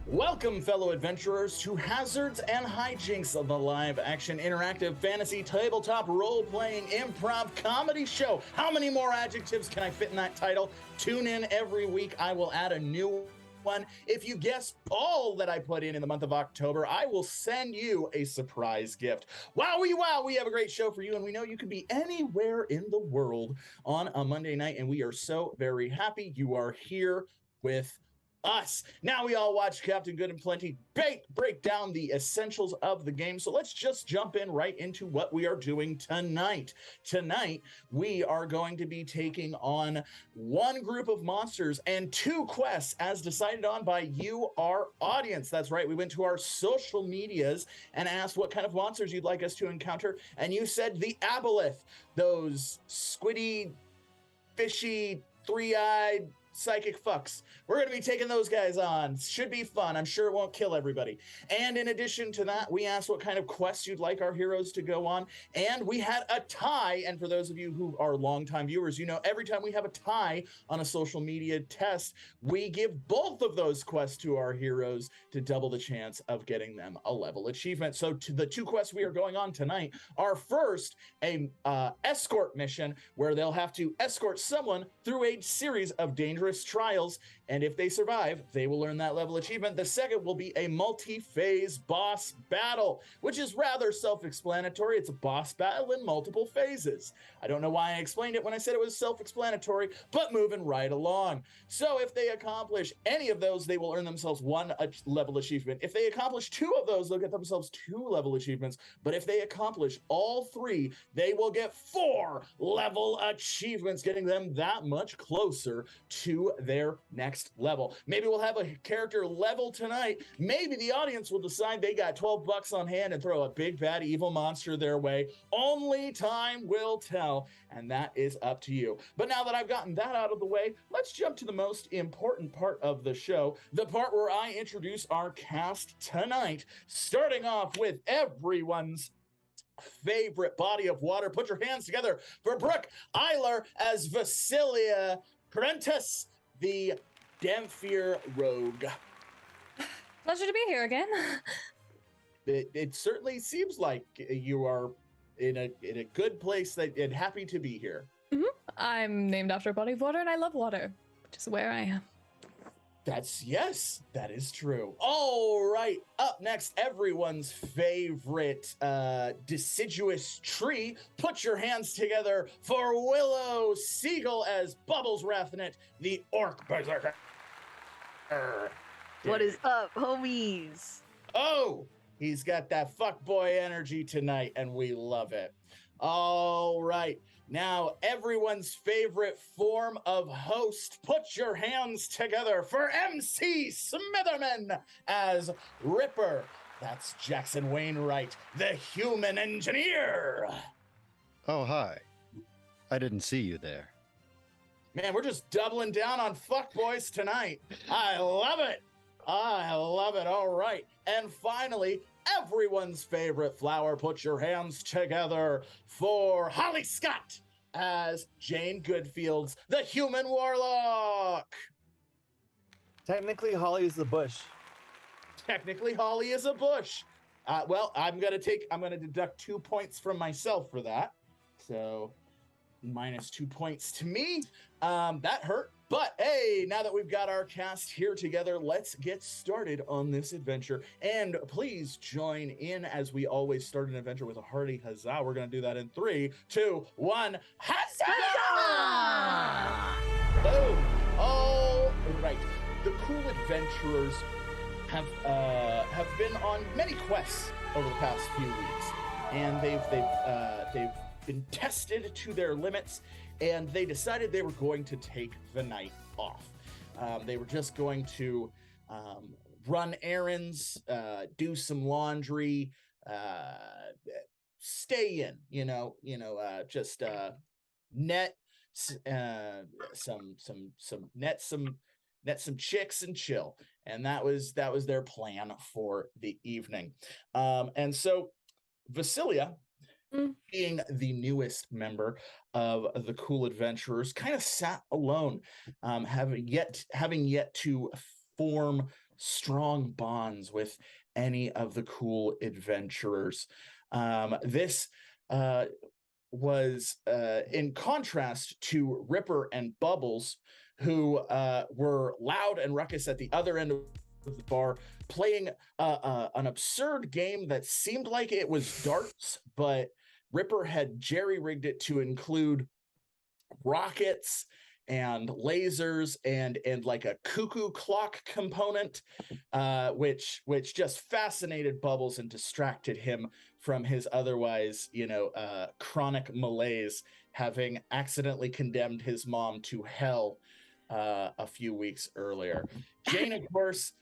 Welcome, fellow adventurers, to Hazards and Hijinks, of the live-action interactive fantasy tabletop role-playing improv comedy show. How many more adjectives can I fit in that title? Tune in every week. I will add a new one. If you guess all that I put in the month of October, I will send you a surprise gift. Wowie wow, we have a great show for you, and we know you could be anywhere in the world on a Monday night, and we are so very happy you are here with us. Now we all watch Captain Good and Plenty break down the essentials of the game. So let's just jump in right into what we are doing tonight. Tonight, we are going to be taking on one group of monsters and two quests as decided on by you, our audience. That's right. We went to our social medias and asked what kind of monsters you'd like us to encounter. And you said the Aboleth, those squiddy, fishy, three-eyed, psychic fucks. We're going to be taking those guys on. Should be fun. I'm sure it won't kill everybody. And in addition to that, we asked what kind of quests you'd like our heroes to go on. And we had a tie. And for those of you who are longtime viewers, you know, every time we have a tie on a social media test, we give both of those quests to our heroes to double the chance of getting them a level achievement. So to the two quests we are going on tonight are first a escort mission where they'll have to escort someone through a series of dangerous trials, and if they survive, they will earn that level achievement. The second will be a multi-phase boss battle, which is rather self-explanatory. It's a boss battle in multiple phases. I don't know why I explained it when I said it was self-explanatory, but moving right along. So if they accomplish any of those, they will earn themselves one level achievement. If they accomplish two of those, they'll get themselves 2 level achievements. But if they accomplish all 3, they will get 4 level achievements, getting them that much closer to their next level. Maybe we'll have a character level tonight. Maybe the audience will decide they got 12 bucks on hand and throw a big bad evil monster their way. Only time will tell, and that is up to you. But now that I've gotten that out of the way, let's jump to the most important part of the show, the part where I introduce our cast tonight, starting off with everyone's favorite body of water. Put your hands together for Brooke, Eyler as Vasilia, Cruentus, the Dhampir rogue. Pleasure to be here again. It certainly seems like you are in a good place and happy to be here. Mm-hmm. I'm named after a body of water, and I love water, which is where I am. Yes, that is true. All right, up next, everyone's favorite deciduous tree. Put your hands together for Willow, Segal as Bubbles Wrathknit, the Orc Berserker. What is up, homies? Oh, he's got that fuckboy energy tonight, and we love it. All right. Now, everyone's favorite form of host, put your hands together for MC Smitherman as Ripper. That's Jackson Wainwright, the human engineer. Oh, hi. I didn't see you there. Man, we're just doubling down on fuckboys tonight. I love it. I love it. All right. And finally, everyone's favorite flower, put your hands together for Holly Scott as Jayne Goodfields, the human warlock. Technically, Holly is the bush. Technically, Holly is a bush. Well, I'm gonna deduct 2 points from myself for that. So minus 2 points to me. That hurt. But hey, now that we've got our cast here together, let's get started on this adventure. And please join in as we always start an adventure with a hearty huzzah. We're going to do that in 3, 2, 1. Huzzah! Boom! All right. The cool adventurers have been on many quests over the past few weeks, and they've been tested to their limits. And they decided they were going to take the night off. They were just going to run errands, do some laundry, stay in, just net some chicks and chill. And that was their plan for the evening. And so Vasilia, being the newest member of the Cool Adventurers, kind of sat alone, having yet to form strong bonds with any of the cool adventurers. This was in contrast to Ripper and Bubbles, who were loud and ruckus at the other end of the bar, playing an absurd game that seemed like it was darts, but Ripper had jerry-rigged it to include rockets and lasers and like a cuckoo clock component, which just fascinated Bubbles and distracted him from his otherwise, chronic malaise, having accidentally condemned his mom to hell a few weeks earlier. Jayne, of course,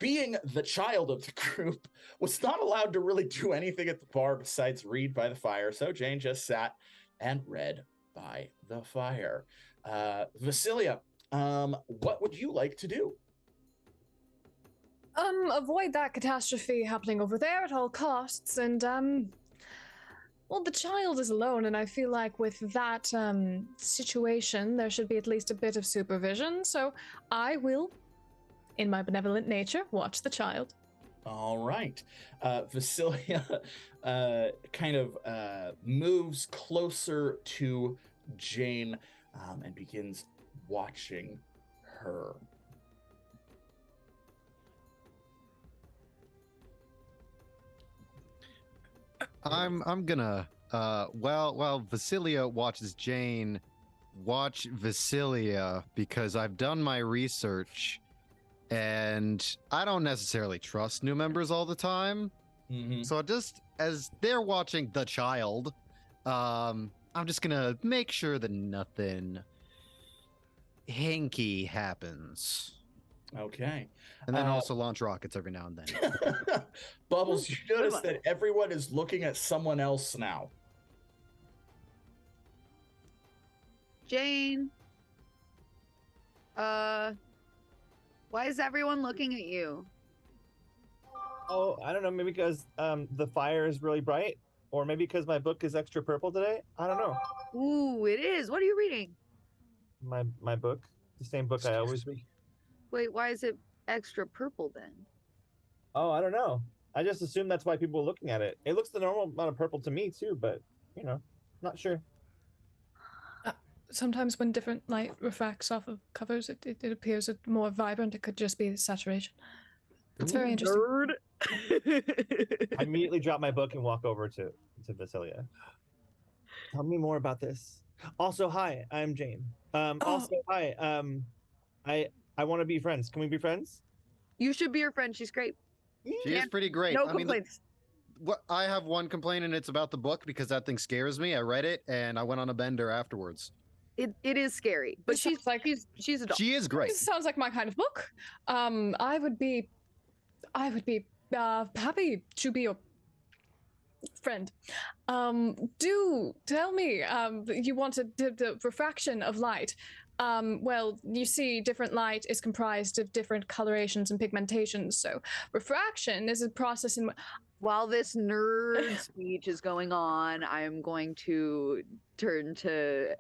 being the child of the group, was not allowed to really do anything at the bar besides read by the fire, so Jayne just sat and read by the fire. Vasilia, what would you like to do? Avoid that catastrophe happening over there at all costs, and well, the child is alone, and I feel like with that situation, there should be at least a bit of supervision, so I will, in my benevolent nature, watch the child. All right. Vasilia kind of moves closer to Jayne and begins watching her. I'm gonna while Vasilia watches Jayne, watch Vasilia, because I've done my research and I don't necessarily trust new members all the time. Mm-hmm. So just as they're watching the child, I'm just gonna make sure that nothing hinky happens. Okay. And then also launch rockets every now and then. Bubbles, you notice that everyone is looking at someone else now. Jayne. Why is everyone looking at you? Oh, I don't know. Maybe because the fire is really bright, or maybe because my book is extra purple today. I don't know. Ooh, it is. What are you reading? My book, the same book I always read. Wait, why is it extra purple then? Oh, I don't know. I just assume that's why people are looking at it. It looks the normal amount of purple to me too, but not sure. Sometimes when different light refracts off of covers, it appears more vibrant. It could just be saturation. It's very interesting. Nerd. I immediately drop my book and walk over to Vasilia. Tell me more about this. Also, hi, I'm Jayne. Also, hi. I want to be friends. Can we be friends? You should be her friend. She's great. She is pretty great. No I mean, complaints. what I have one complaint, and it's about the book, because that thing scares me. I read it and I went on a bender afterwards. It is scary, but This sounds like- she's a dog. She is great. This sounds like my kind of book. I would be happy to be your friend. Do tell me, you wanted the refraction of light. Well, you see, different light is comprised of different colorations and pigmentations. So refraction is a process in While this nerd speech is going on, I'm going to turn to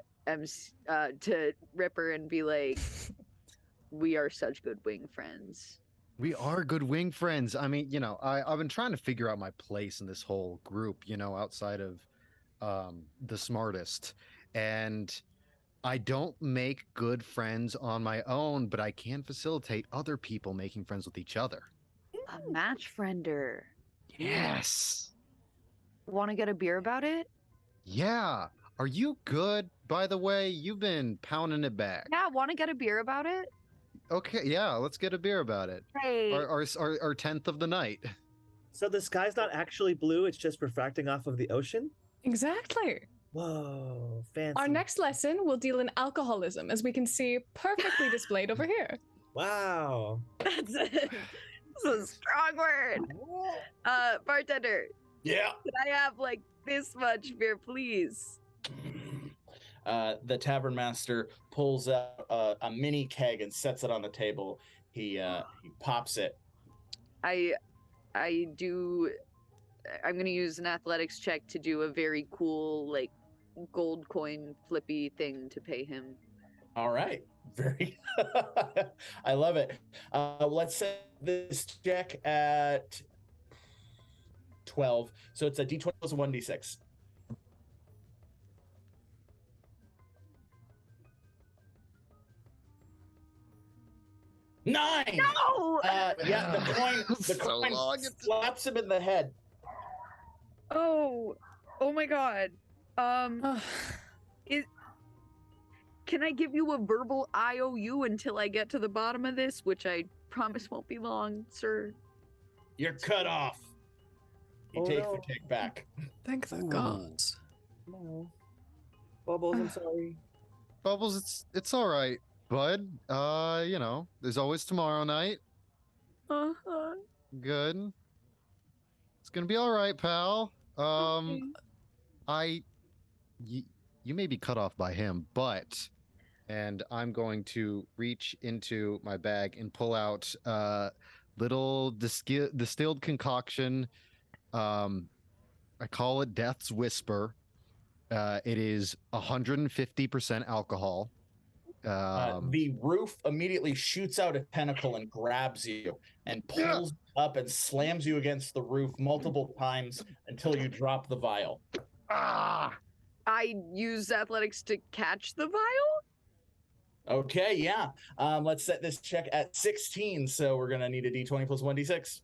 Ripper and be like, "We are such good wing friends." We are good wing friends. I mean, I've been trying to figure out my place in this whole group, outside of the smartest. And I don't make good friends on my own, but I can facilitate other people making friends with each other. A match friender. Yes. Want to get a beer about it? Yeah. Are you good, by the way? You've been pounding it back. Yeah, want to get a beer about it? Okay, yeah, let's get a beer about it. Hey. Our 10th of the night. So the sky's not actually blue; it's just refracting off of the ocean. exactly. Whoa, fancy! Our next lesson will deal in alcoholism, as we can see perfectly displayed over here. Wow. That's a strong word. Bartender, Yeah. can I have like this much beer, please? The tavern master pulls out a mini keg and sets it on the table. He pops it. I'm gonna use an athletics check to do a very cool like gold coin flippy thing to pay him. All right. Very. I love it. Let's set this check at 12. So it's a D20 plus a 1d6. Nine. No! Yeah, the coin So long. slaps him in the head. Oh my god. Ugh. Can I give you a verbal IOU until I get to the bottom of this, which I promise won't be long, sir? You're cut off. You take the take back. Thank the Ooh. gods. No. Bubbles, I'm sorry. Bubbles, it's all right, bud. There's always tomorrow night. Uh-huh. Good. It's gonna be all right, pal. Okay. You may be cut off by him, but, and I'm going to reach into my bag and pull out little distilled concoction. I call it Death's Whisper. It is 150% alcohol. The roof immediately shoots out a tentacle and grabs you and pulls up and slams you against the roof multiple times until you drop the vial. I use athletics to catch the vial? Okay, yeah. Let's set this check at 16. So we're going to need a D20 plus 1d6.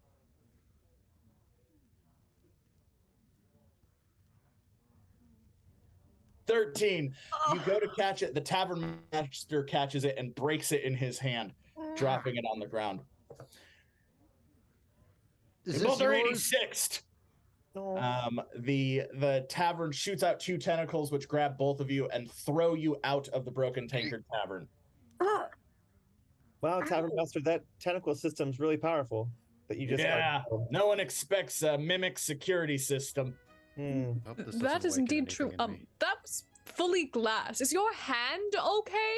$13. You go to catch it. The tavern master catches it and breaks it in his hand, dropping it on the ground. Is Both this are yours? 86th. No. The tavern shoots out two tentacles which grab both of you and throw you out of the broken tankard tavern. Wow, Tavern Master, that tentacle system's really powerful. That you just No one expects a mimic security system. Hmm. Nope, this That doesn't is awaken indeed true. anything in me. That was fully glass. Is your hand okay?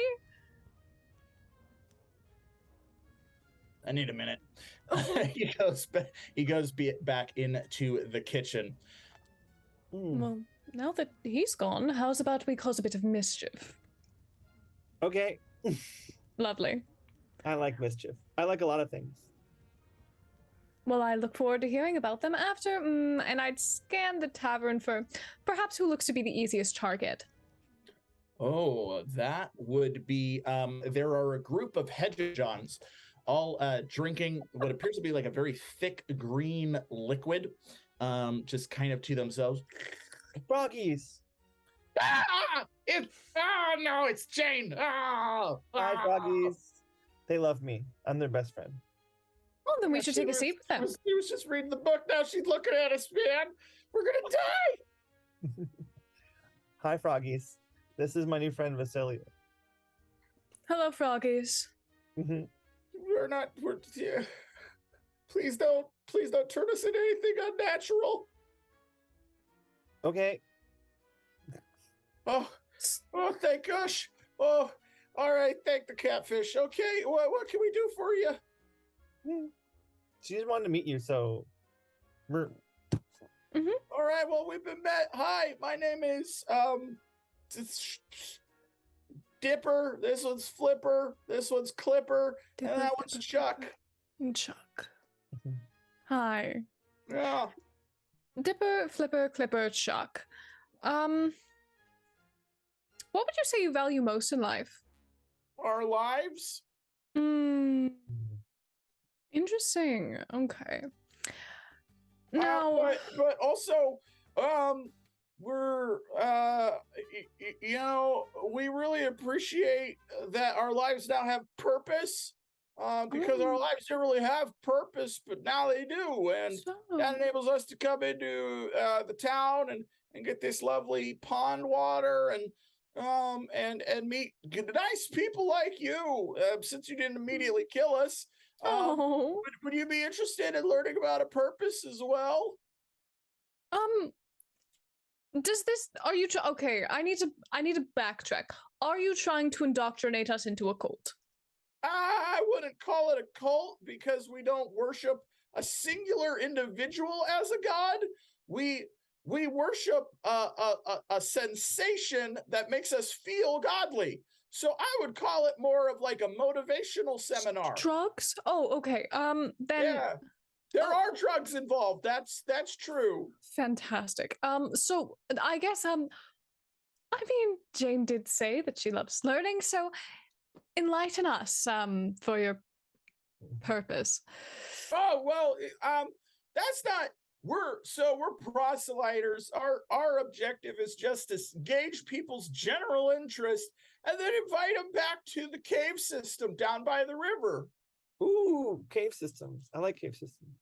I need a minute. He goes back into the kitchen. Well, now that he's gone, how's about we cause a bit of mischief? Okay. Lovely. I like mischief. I like a lot of things. Well, I look forward to hearing about them after, and I'd scan the tavern for perhaps who looks to be the easiest target. Oh, that would be, there are a group of Hijinks all drinking what appears to be like a very thick green liquid, just kind of to themselves. Froggies. No, it's Jayne. Hi, froggies. They love me. I'm their best friend. Well, then we should take a seat with them. He was just reading the book. Now she's looking at us, man. We're gonna die. Hi, froggies. This is my new friend Vasilia. Hello, froggies. Yeah. Please don't turn us into anything unnatural. Okay. Oh, thank gosh. Oh, all right. Thank the catfish. Okay, what can we do for you? She just wanted to meet you, so. All right. Well, we've been met. Hi, my name is it's Dipper. This one's Flipper. This one's Clipper, Dipper, and that one's Flipper, Chuck. Chuck. Hi. Yeah. Dipper, Flipper, Clipper, Chuck. What would you say you value most in life? Our lives. Interesting. Okay. Now, but also, we're we really appreciate that our lives now have purpose. Because our lives didn't really have purpose, but now they do, and that enables us to come into the town and get this lovely pond water and meet nice people like you. Since you didn't immediately kill us, would you be interested in learning about a purpose as well? Does this? Are you okay? I need to backtrack. Are you trying to indoctrinate us into a cult? I wouldn't call it a cult because we don't worship a singular individual as a god. We worship a sensation that makes us feel godly. So I would call it more of like a motivational seminar. Drugs? Oh, okay. Then Yeah, there are drugs involved. That's true. fantastic. So I guess I mean, Jayne did say that she loves learning, so enlighten us for your purpose. Oh well, that's not. We're proselyters. Our objective is just to gauge people's general interest and then invite them back to the cave system down by the river. Ooh, cave systems. I like cave systems.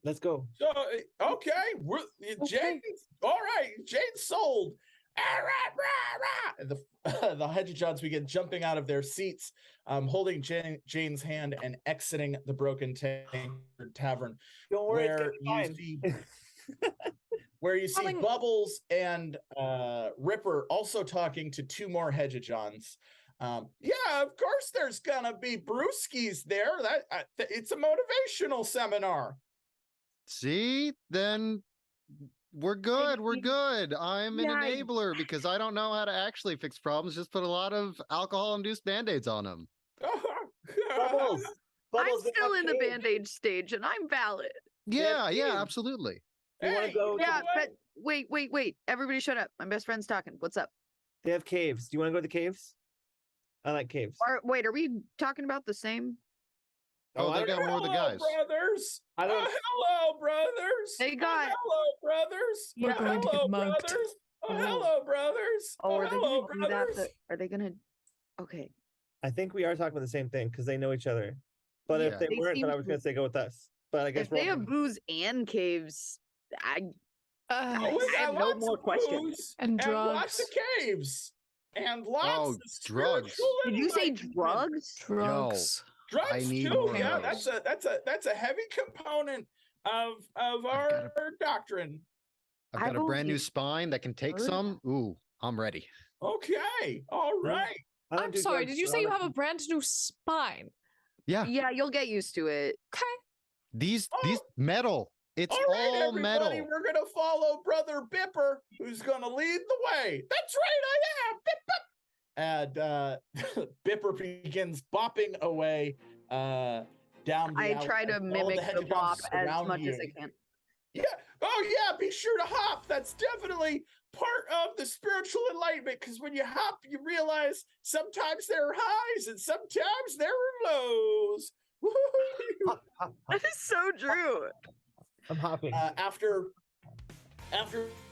Let's go. So okay, Jayne. All right, Jayne sold. All right, rah, rah. And the Hijinks begin jumping out of their seats, holding Jayne's hand and exiting the Broken Tavern. Don't worry, where you see Bubbles and Ripper also talking to two more Hijinks. Yeah, of course there's gonna be brewskis there. It's a motivational seminar. See, then we're good. We're good. I'm an enabler because I don't know how to actually fix problems. Just put a lot of alcohol-induced band-aids on them. Bubbles. I'm still in the band-aid stage, and I'm valid. Yeah, absolutely. You want to go? Yeah, but wait. Everybody shut up. My best friend's talking. What's up? They have caves. Do you want to go to the caves? I like caves. Wait, are we talking about the same? Oh, they got more of the guys. Brothers. Hello, brothers. They got. Hello, brothers. We're going to get mugged. Brothers. Hello, brothers. Oh, are they hello, gonna do brothers. that? Are they gonna? Okay. I think we are talking about the same thing because they know each other. But if they weren't, then I was going to say go with us. But I guess if they have booze and caves, I have no more questions. And drugs. Lots of caves. And lots of drugs. spiritual Did you say enlightenment. drugs? Drugs. Drugs I need too. more of Yeah, those. that's a heavy component of our doctrine. I've got a brand new spine that can take some. Ooh, I'm ready. Okay. All right. I'm sorry, did you say you have a brand new spine? Yeah. Yeah, you'll get used to it. Okay. These metal. It's all right, all everybody, metal. we're gonna follow Brother Bipper, who's gonna lead the way. That's right, I am. Bip, bip. And Bipper begins bopping away down the I alley try to as all mimic the Hijinks bop as surround much you. as I can. Yeah. Oh, yeah. Be sure to hop. That's definitely part of the spiritual enlightenment. Because when you hop, you realize sometimes there are highs and sometimes there are lows. That is so true. I'm hopping. After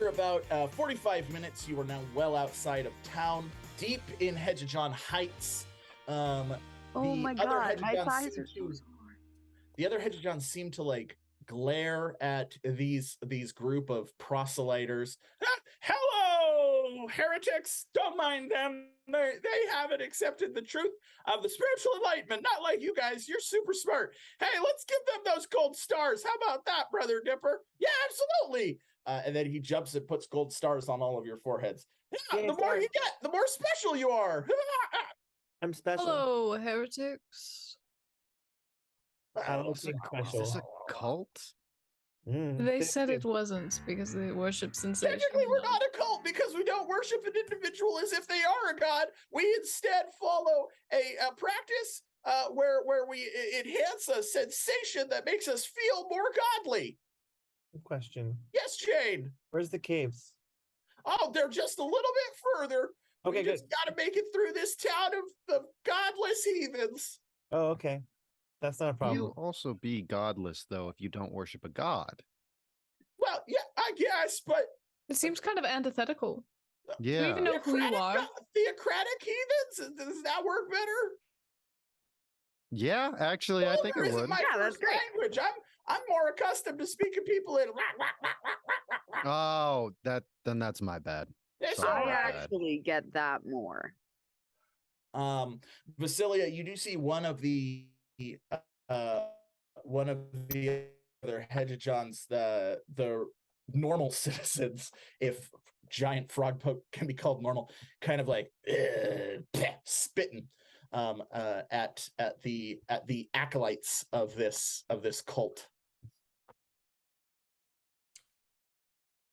about 45 minutes, you are now well outside of town, deep in Hijinks Heights. Oh my god, my thighs are so sore. The other Hijinks seem to like glare at these group of proselyters. Hello, heretics! Don't mind them. They haven't accepted the truth of the spiritual enlightenment. Not like you guys. You're super smart. Hey, let's give them those gold stars. How about that, Brother Dipper? Yeah, absolutely. And then he jumps and puts gold stars on all of your foreheads. Yeah, the more you get, the more special you are. I'm special. Hello, heretics. I don't seem Is this a cult? They said it wasn't because they worship sensation. Technically, we're not a cult because we don't worship an individual as if they are a god. We instead follow a practice where we enhance a sensation that makes us feel more godly. Good question. Yes, Jayne. Where's the caves? Oh, they're just a little bit further. Okay, we good. just got to make it through this town of godless heathens. Oh, okay. That's not a problem. You also be godless, though, if you don't worship a god. Well, yeah, I guess, but It seems kind of antithetical. Do you Yeah. even know who you are? theocratic heathens? Does that work better? Yeah, actually, I think Vulgar it isn't would. my Yeah, that's first great. language. I'm more accustomed to speaking people in. Oh, then that's my bad. It's Sorry all I about right. that. actually get that more. Vasilia, you do see one of the other Hijinks, the normal citizens, if giant frog poke can be called normal, kind of like spitting at the acolytes of this cult.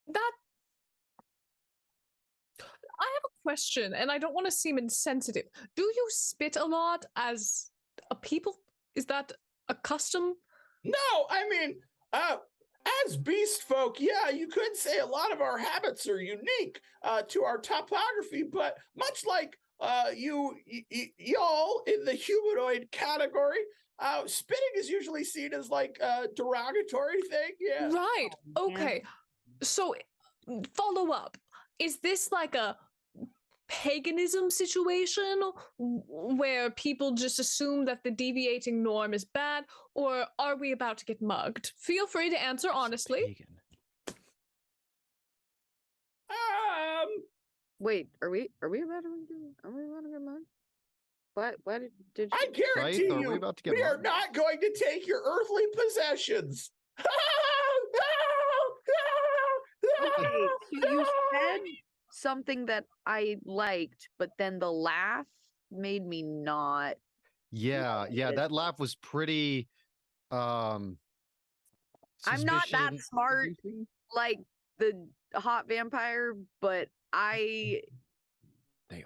That I have a question, and I don't want to seem insensitive. Do you spit a lot as a people? Is that a custom? No, I mean, as beast folk, yeah, you could say a lot of our habits are unique to our topography, but much like y'all in the humanoid category, spitting is usually seen as like a derogatory thing. Yeah. Right. Okay. So, follow up. Is this like a paganism situation where people just assume that the deviating norm is bad, or are we about to get mugged? Feel free to answer honestly. Pagan. Wait, are we about to get mugged? What did you... I guarantee Are we you, about to get we are mugged? not going to take your earthly possessions. Okay, so you said something that I liked, but then the laugh made me not. Yeah, that laugh was pretty I'm not that suspicion smart inducing. like the hot vampire, but They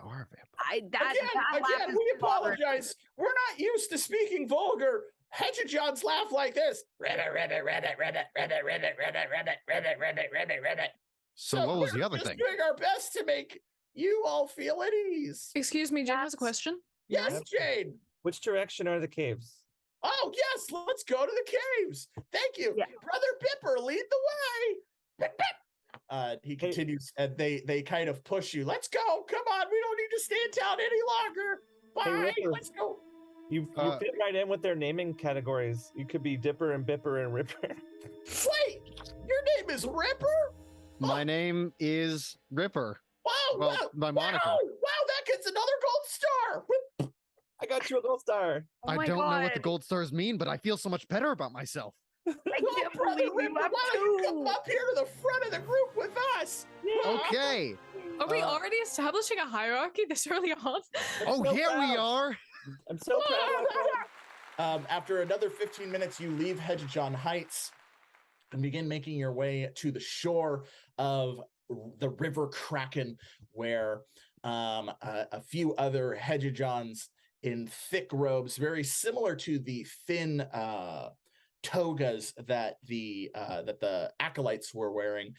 are vampires. that laugh Again, is we bothering me. apologize. We're not used to speaking vulgar. Hedgejohns laugh like this. Ribbit, ribbit, ribbit, ribbit, ribbit, ribbit, ribbit, ribbit, ribbit, ribbit, ribbit, ribbit. So what was the we're other just thing? doing our best to make you all feel at ease. Excuse me, Jayne has a question. Yes, Jayne. Which direction are the caves? Oh, yes, let's go to the caves. Thank you. Yeah. Brother Bipper, lead the way. Bip, bip. He continues, and they kind of push you. Let's go. Come on. We don't need to stay in town any longer. Bye. Ripper. Let's go. You fit right in with their naming categories. You could be Dipper and Bipper and Ripper. Wait, your name is Ripper? My name is Ripper. Wow. Well, wow, my moniker. Wow, that gets another gold star. Whoop. I got you a gold star. Oh I my don't know what the God. gold stars mean, but I feel so much better about myself. I can't Brother believe Ripper, you have why don't you come two. up here to the front of the group with us? Okay. Are we Uh, already establishing a hierarchy this early on? Oh, so here we proud. are. I'm so proud of my friend. After another 15 minutes, you leave Hedgejohn Heights and begin making your way to the shore of the River Kraken, where a few other Hedgejohns in thick robes, very similar to the thin togas that the acolytes were wearing.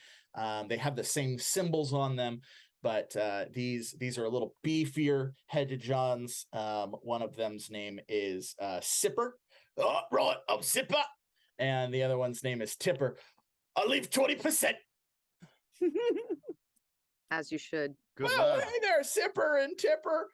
They have the same symbols on them, but these are a little beefier Hedgejohns. One of them's name is Sipper. Oh, right, I'm Sipper. And the other one's name is Tipper. I'll leave 20%. As you should. Good Well, lad. hey there, Sipper and Tipper.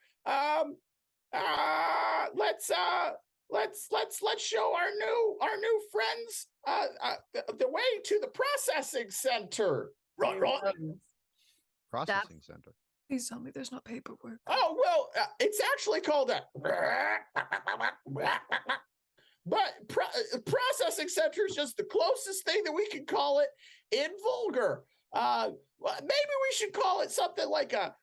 Let's show our new friends the way to the processing center. Right. Processing center. Please tell me there's not paperwork. Oh well, it's actually called a. But processing center is just the closest thing that we can call it in vulgar. Maybe we should call it something like a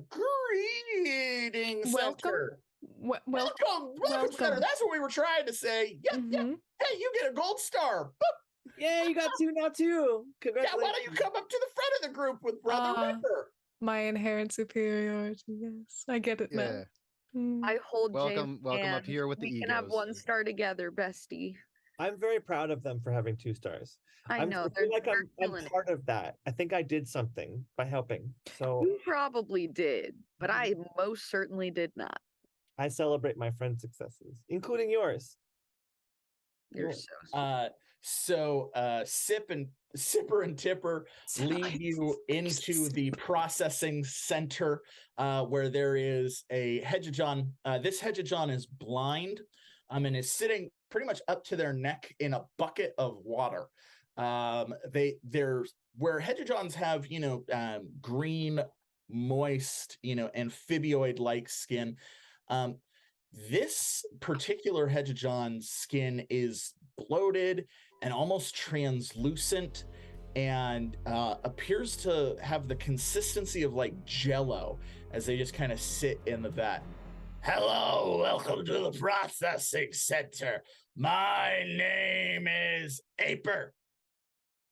greeting center. Welcome center. That's what we were trying to say. Yep. Hey, you get a gold star. Boop. Yeah, you got two now too. Yeah, Congratulations. why don't you come up to the front of the group with Brother Ripper? My inherent superiority. Yes, I get it Yeah. now. Mm. I hold Welcome up hand. here with the We can have egos. one star together, bestie. I'm very proud of them for having 2 stars. I know. feel like they're I'm killing it. part of that. I think I did something by helping. So You probably did, but I most certainly did not. I celebrate my friends' successes, including yours. You're Cool. so Sipper and Tipper lead you into the processing center where there is a Hedgejohn. This Hedgejohn is blind and is sitting pretty much up to their neck in a bucket of water. They're where Hedgejohns have, green, moist, amphibioid-like skin. This particular Hedgejohn's skin is bloated and almost translucent and appears to have the consistency of like Jell-O as they just kind of sit in the vat. Hello, welcome to the processing center. My name is Aper.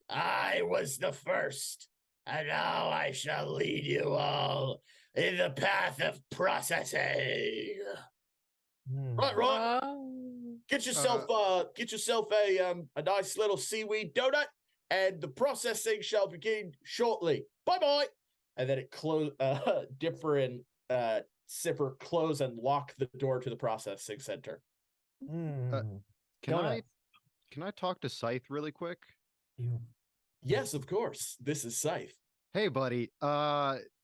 I was the first And now I shall lead you all in the path of processing. Right. Oh. Get yourself a nice little seaweed donut, and the processing shall begin shortly. Bye bye. And then it Dipper and Sipper close and lock the door to the processing center. Can I talk to Scythe really quick? Yes, of course. This is Scythe. Hey, buddy.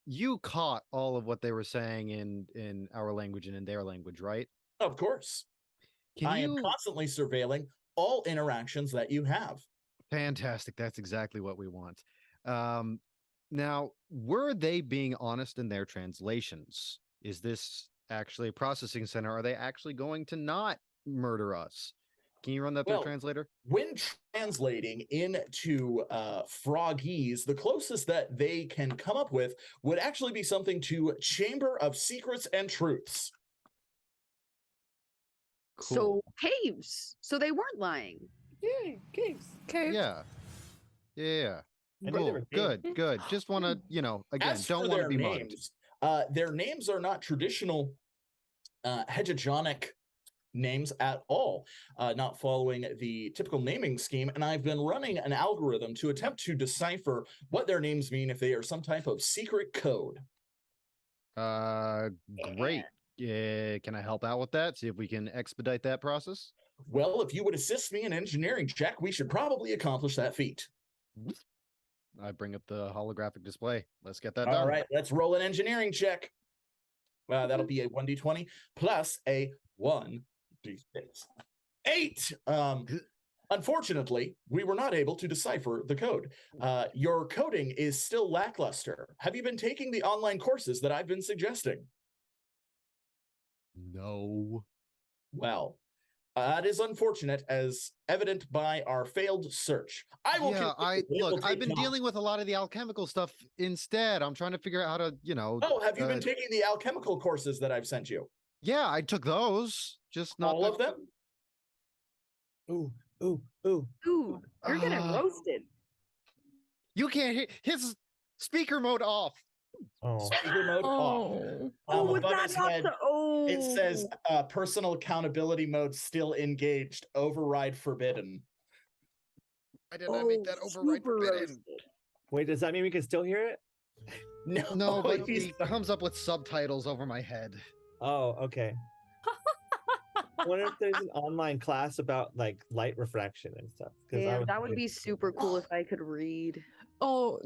You caught all of what they were saying in our language and in their language, right? Of course. I am constantly surveilling all interactions that you have. Fantastic. That's exactly what we want. Now, were they being honest in their translations? Is this actually a processing center? Are they actually going to not murder us? Can you run that through translator? When translating into Frogese, the closest that they can come up with would actually be something to Chamber of Secrets and Truths. Cool. So caves. So they weren't lying. Yeah, caves. Okay. Yeah. I knew they Cool. were Good. Just want to, again, As don't for want to their be mugged. names, their names are not traditional hegegonic names at all, not following the typical naming scheme. And I've been running an algorithm to attempt to decipher what their names mean if they are some type of secret code. Great. Can I help out with that? See if we can expedite that process? Well, if you would assist me in engineering check, we should probably accomplish that feat. I bring up the holographic display. Let's get that done. All right, let's roll an engineering check. That'll be a 1d20 plus a 1d6. 8. Unfortunately, we were not able to decipher the code. Your coding is still lackluster. Have you been taking the online courses that I've been suggesting? No. Well, that is unfortunate, as evident by our failed search. I've been dealing with a lot of the alchemical stuff instead. I'm trying to figure out how to, Oh, have you been taking the alchemical courses that I've sent you? Yeah, I took those. Just not all of them. Ooh. Ooh, you're getting roasted. You can't hear his speaker mode off. Speaker mode off. Above his head, it says personal accountability mode still engaged. Override forbidden. Why did I make that override forbidden? Roasted. Wait, does that mean we can still hear it? No, but he comes up with subtitles over my head. Oh, okay. I wonder if there's an online class about like light refraction and stuff. Yeah, that would be super cool if I could read. Oh,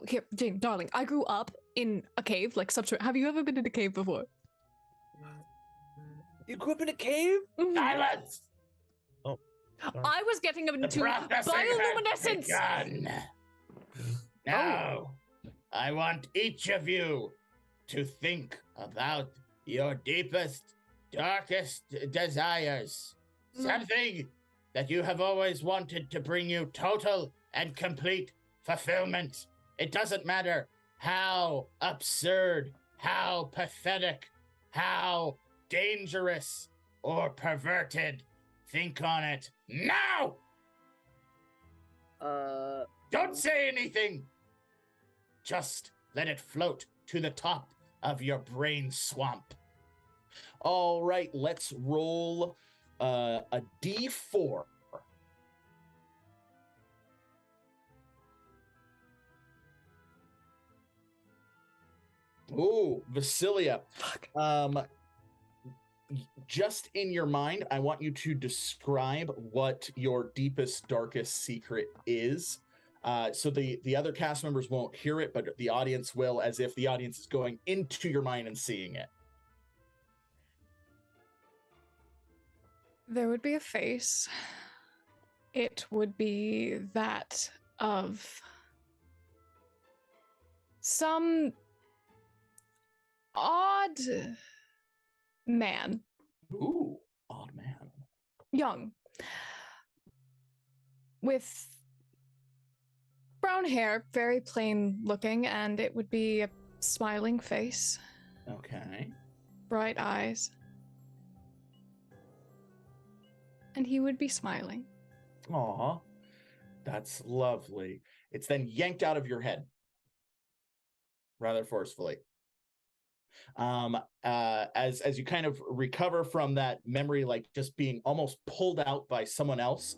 here, Jayne, darling. I grew up in a cave, like subterranean. Have you ever been in a cave before? You grew up in a cave? Silence! Oh, sorry. I was getting into bioluminescence. Now, I want each of you to think about your deepest, darkest desires. Something that you have always wanted to bring you total and complete fulfillment. It doesn't matter how absurd, how pathetic, how dangerous or perverted. Think on it now! Don't say anything! Just let it float to the top of your brain swamp. All right, let's roll a d4. Ooh, Vasilia. Just in your mind, I want you to describe what your deepest, darkest secret is. So the other cast members won't hear it, but the audience will, as if the audience is going into your mind and seeing it. There would be a face. It would be that of some odd man. Ooh, odd man. Young. With brown hair, very plain looking, and it would be a smiling face. Okay. Bright eyes. And he would be smiling. Aw, that's lovely. It's then yanked out of your head. rather forcefully. As you kind of recover from that memory, like just being almost pulled out by someone else,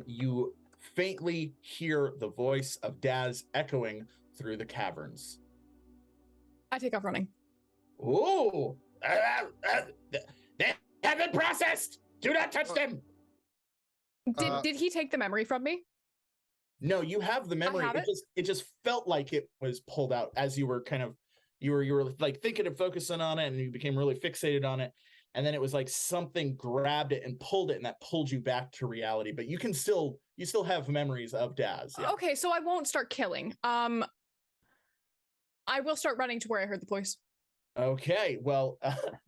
you faintly hear the voice of Daz echoing through the caverns. I take off running. Ooh! They have been processed! Do not touch them! Did he take the memory from me? No, you have the memory. have It just felt like it was pulled out as you were kind of you were like thinking and focusing on it, and you became really fixated on it. And then it was like something grabbed it and pulled it, and that pulled you back to reality. But you still have memories of Daz. Yeah. Okay, so I won't start killing. I will start running to where I heard the voice. Okay, well,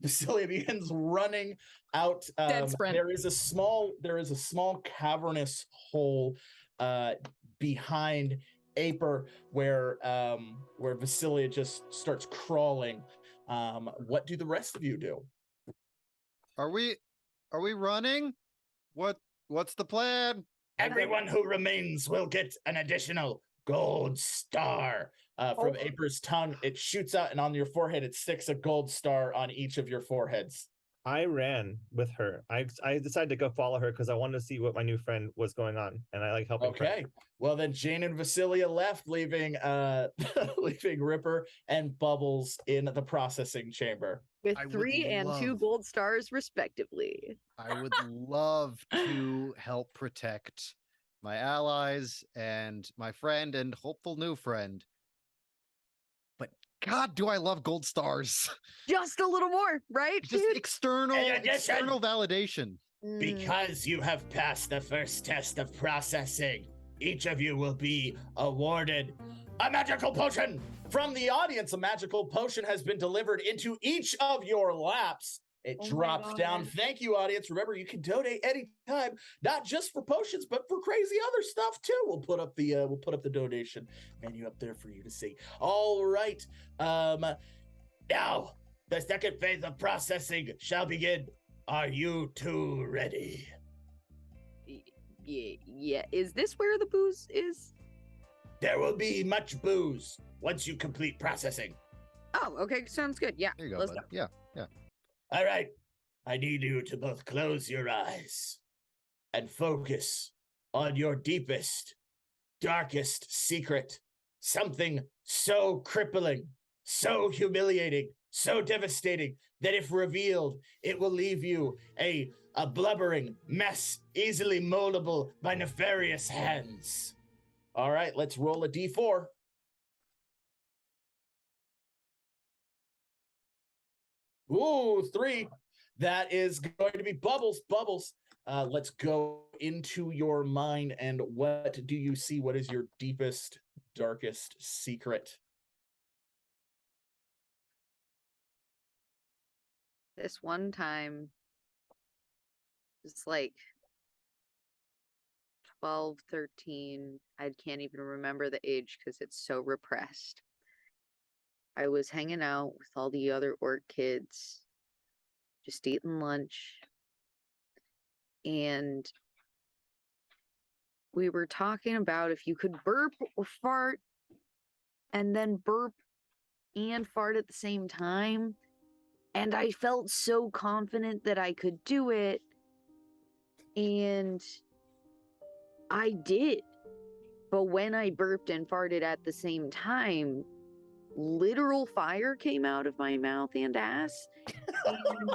Vasilia begins running out. Dead sprint. There is a small cavernous hole behind Aper where Vasilia just starts crawling. What do the rest of you do? Are we running? What's the plan? Everyone who remains will get an additional gold star. From Aper's tongue, it shoots out, and on your forehead, it sticks a gold star on each of your foreheads. I ran with her. I decided to go follow her because I wanted to see what my new friend was going on, and I like helping. Okay, well then Jayne and Vasilia left, leaving leaving Ripper and Bubbles in the processing chamber with 3 and 2 gold stars, respectively. I would love to help protect my allies and my friend and hopeful new friend. But God, do I love gold stars. Just a little more, right, Just dude? external validation. Because you have passed the first test of processing, each of you will be awarded a magical potion. From the audience, a magical potion has been delivered into each of your laps. It drops down. Thank you, audience. Remember, you can donate anytime, not just for potions, but for crazy other stuff too. We'll put up the donation menu up there for you to see. All right. Now the second phase of processing shall begin. Are you two ready? Yeah. Is this where the booze is? There will be much booze once you complete processing. Oh, okay. Sounds good. Yeah. There you go, Let's bud. go. Yeah. All right. I need you to both close your eyes and focus on your deepest, darkest secret. Something so crippling, so humiliating, so devastating that if revealed, it will leave you a blubbering mess, easily moldable by nefarious hands. All right, let's roll a d4. Ooh, 3. That is going to be Bubbles. Bubbles, let's go into your mind, and what do you see? What is your deepest, darkest secret? This one time, it's like 12, 13. I can't even remember the age because it's so repressed. I was hanging out with all the other orc kids, just eating lunch, and we were talking about if you could burp or fart and then burp and fart at the same time, and I felt so confident that I could do it, and I did. But when I burped and farted at the same time, literal fire came out of my mouth and ass. And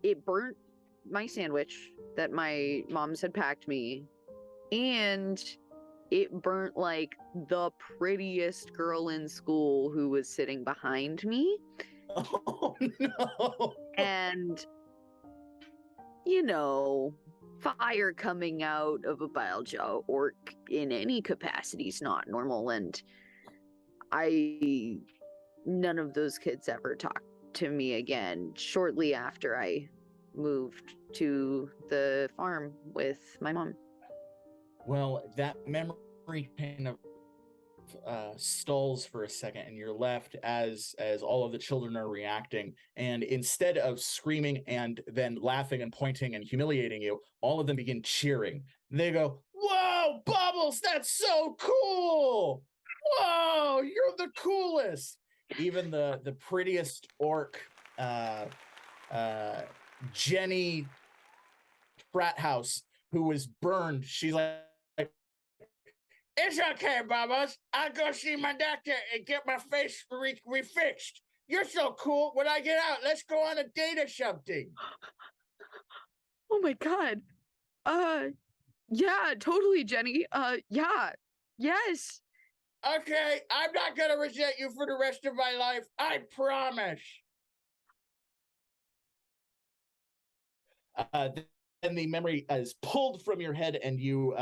it burnt my sandwich that my moms had packed me, and it burnt like the prettiest girl in school who was sitting behind me. Oh no. And fire coming out of a Bilejaw orc in any capacity is not normal, and none of those kids ever talked to me again shortly after I moved to the farm with my mom. Well, that memory kind of stalls for a second, and you're left as all of the children are reacting, and instead of screaming and then laughing and pointing and humiliating you, all of them begin cheering. They go, "Whoa, Bubbles, that's so cool!" Whoa, you're the coolest. Even the prettiest orc, Jenny Frat House, who was burned, she's like, it's okay, Bubbles. I'll go see my doctor and get my face refixed. You're so cool. When I get out, let's go on a date or something. Oh my god. Yeah, totally, Jenny. Yeah. Yes. Okay, I'm not gonna resent you for the rest of my life. I promise. Then the memory is pulled from your head, and you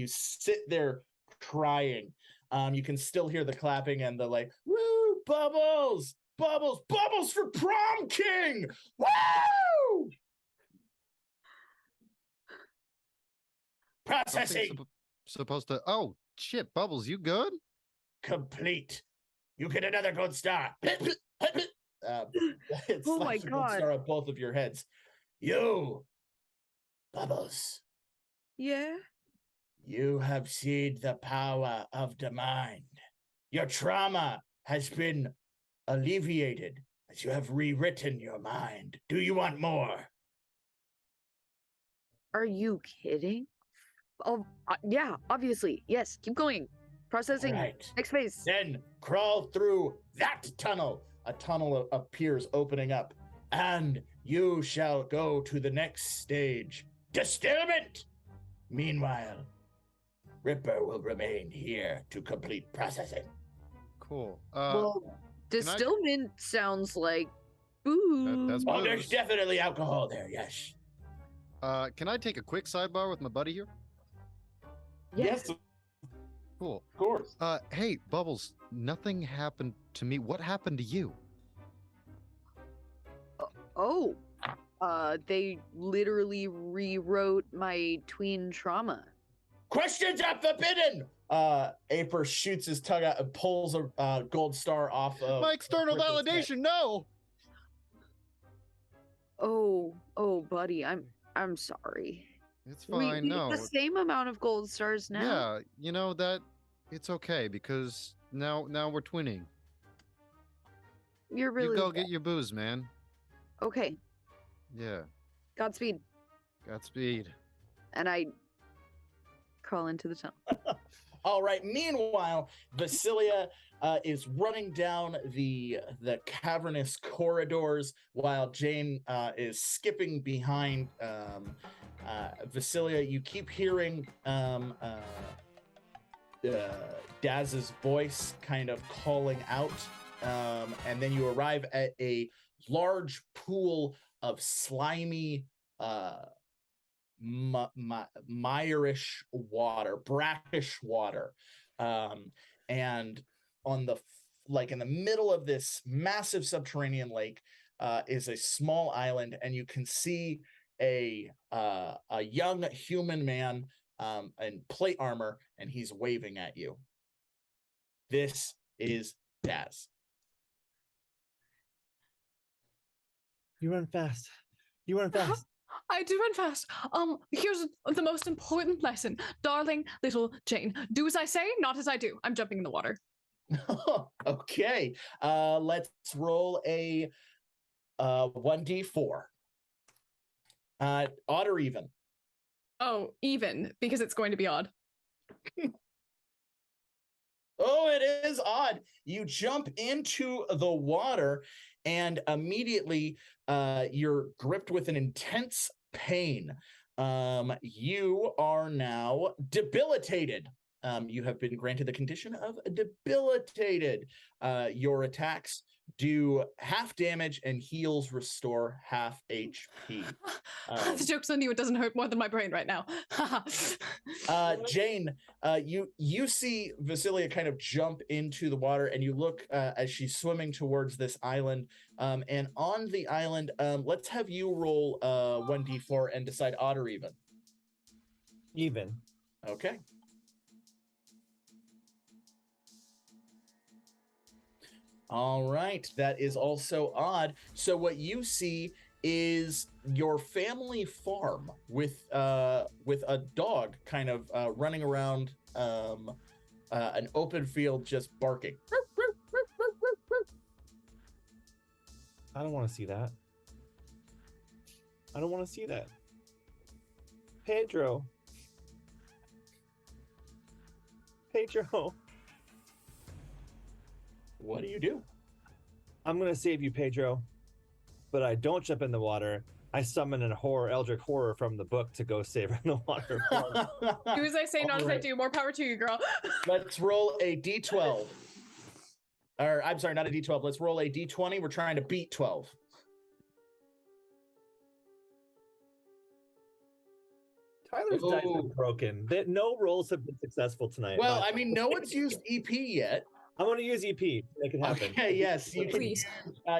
sit there crying. You can still hear the clapping and the like, woo, Bubbles, Bubbles, Bubbles for prom king, woo! Processing Supposed to. Oh shit, Bubbles, you good? complete. You get another gold star. It's Oh my like a gold God. star on both of your heads. You, Bubbles, Yeah. you have seen the power of the mind. Your trauma has been alleviated as you have rewritten your mind. Do you want more? Are you kidding? Oh, yeah, obviously. Yes, keep going. Processing. Right. Next phase. Then crawl through that tunnel. A tunnel appears opening up, and you shall go to the next stage. Distillment! Meanwhile, Ripper will remain here to complete processing. Cool. Well, distillment sounds like booze. that's Oh, there's booze. definitely alcohol there, yes. Can I take a quick sidebar with my buddy here? Yes. of Cool. course. Hey, Bubbles, nothing happened to me. What happened to you? Oh. They literally rewrote my tween trauma. Questions are forbidden! Aper shoots his tongue out and pulls a gold star off of My external Ripper's head. validation, no! Oh, buddy, I'm sorry. It's We fine, get no. the same amount of gold stars now. Yeah, you know that it's okay because now we're twinning. You're really You go get your booze, man. okay. Yeah. Godspeed. Godspeed. And I crawl into the tunnel. All right. Meanwhile, Vasilia is running down the cavernous corridors while Jayne is skipping behind Vasilia. You keep hearing Daz's voice kind of calling out, and then you arrive at a large pool of slimy mire-ish water, brackish water, and on the in the middle of this massive subterranean lake is a small island, and you can see a young human man in plate armor, and he's waving at you. This is Daz. You run fast. You run fast. I do run fast. Here's the most important lesson. Darling little Jayne, do as I say, not as I do. I'm jumping in the water. Okay. Let's roll a 1d4. Odd or even? Oh, even, because it's going to be odd. Oh, it is odd. You jump into the water, and immediately you're gripped with an intense pain. You are now debilitated. You have been granted the condition of debilitated. Your attacks do half damage, and heals restore half HP. The joke's on you. It doesn't hurt more than my brain right now. Jayne, you see Vasilia kind of jump into the water, and you look as she's swimming towards this island. And on the island, let's have you roll 1d4 and decide odd or even. Even. Okay. All right, that is also odd. So what you see is your family farm with a dog kind of running around an open field just barking. I don't want to see that. I don't want to see that. Pedro. What do you do? I'm going to save you, Pedro. But I don't jump in the water. I summon an Eldritch horror from the book to go save her in the water. Do as I say, not as I Alright. do. More power to you, girl. Let's roll a d12. Or, I'm sorry, not a d12. Let's roll a d20. We're trying to beat 12. Tyler's dice are broken. No rolls have been successful tonight. Well, I mean, no one's used EP yet. I'm going to use EP to make it happen. Okay, yes. You can, Please.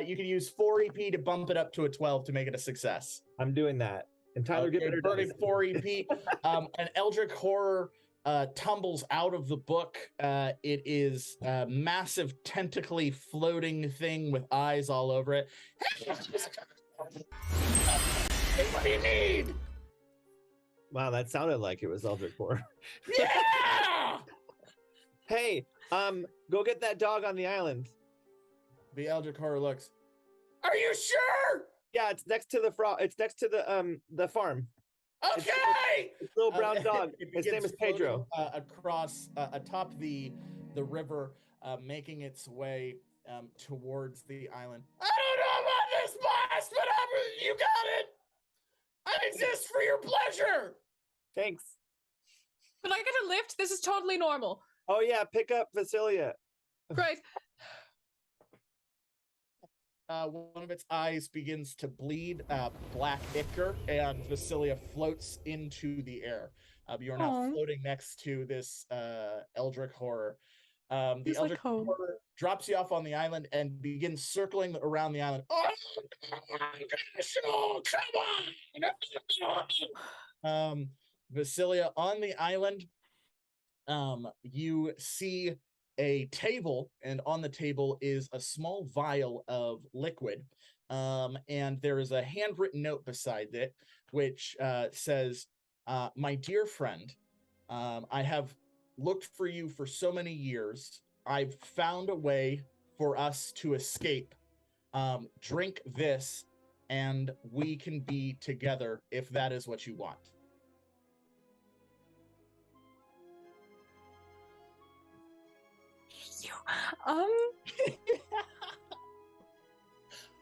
you can use 4 EP to bump it up to a 12 to make it a success. I'm doing that. And Tyler, get better burning dice. 4 EP. An Eldritch horror tumbles out of the book. It is a massive tentacly floating thing with eyes all over it. Hey, what do you need? Wow, that sounded like it was Eldritch horror. Yeah! Hey, go get that dog on the island. The Eldritch horror looks. Are you sure? Yeah, it's next to the It's next to the farm. Okay. It's a little brown dog. It His name begins is Pedro. floating, across atop the river, making its way towards the island. I don't know about this, boss, but you got it. I exist for your pleasure. Thanks. But I get a lift. This is totally normal. Oh yeah, pick up Vasilia. Great. One of its eyes begins to bleed black ichor, and Vasilia floats into the air. You are now Aw. floating next to this Eldritch horror. The It's like Eldritch home. horror drops you off on the island and begins circling around the island. Oh, come on! Vasilia, on the island, you see a table, and on the table is a small vial of liquid. And there is a handwritten note beside it, which says, my dear friend, I have looked for you for so many years. I've found a way for us to escape. Drink this, and we can be together if that is what you want.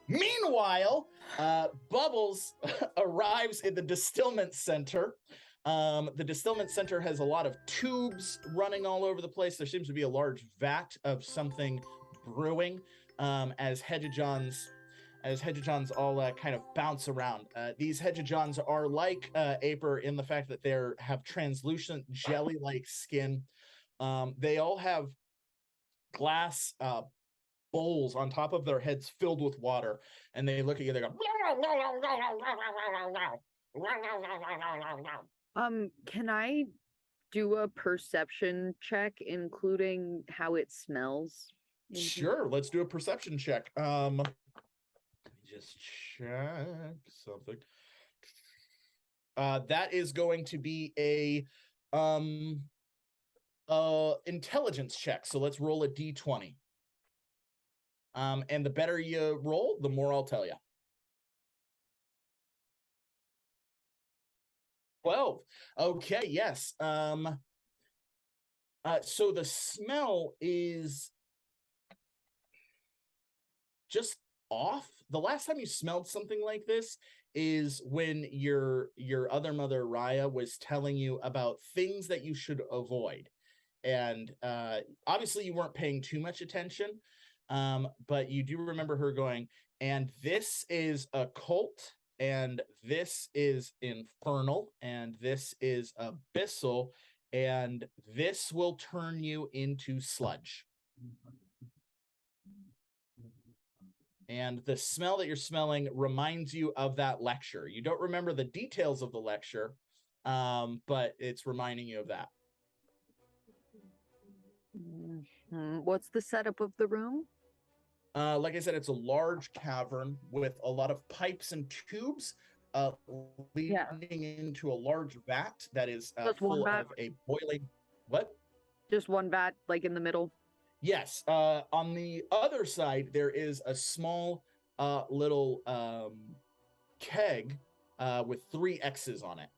Meanwhile, Bubbles arrives in the distillment center. The distillment center has a lot of tubes running all over the place. There seems to be a large vat of something brewing as Hijinks all kind of bounce around. These Hijinks are like Aper in the fact that they have translucent jelly-like skin. They all have glass bowls on top of their heads filled with water, and they look at you. They go. Can I do a perception check, including how it smells? Sure, let's do a perception check. Let me just check something. That is going to be a intelligence check. So let's roll a d20. And the better you roll, the more I'll tell you. 12. Okay, yes. So the smell is just off. The last time you smelled something like this is when your other mother Raya was telling you about things that you should avoid. And obviously you weren't paying too much attention, but you do remember her going, and this is occult, and this is infernal, and this is abyssal, and this will turn you into sludge. And the smell that you're smelling reminds you of that lecture. You don't remember the details of the lecture, but it's reminding you of that. What's the setup of the room? Like I said, it's a large cavern with a lot of pipes and tubes leading into a large vat that is full of a boiling... What? Just one vat, like in the middle. Yes. On the other side, there is a small little keg with 3 X's on it.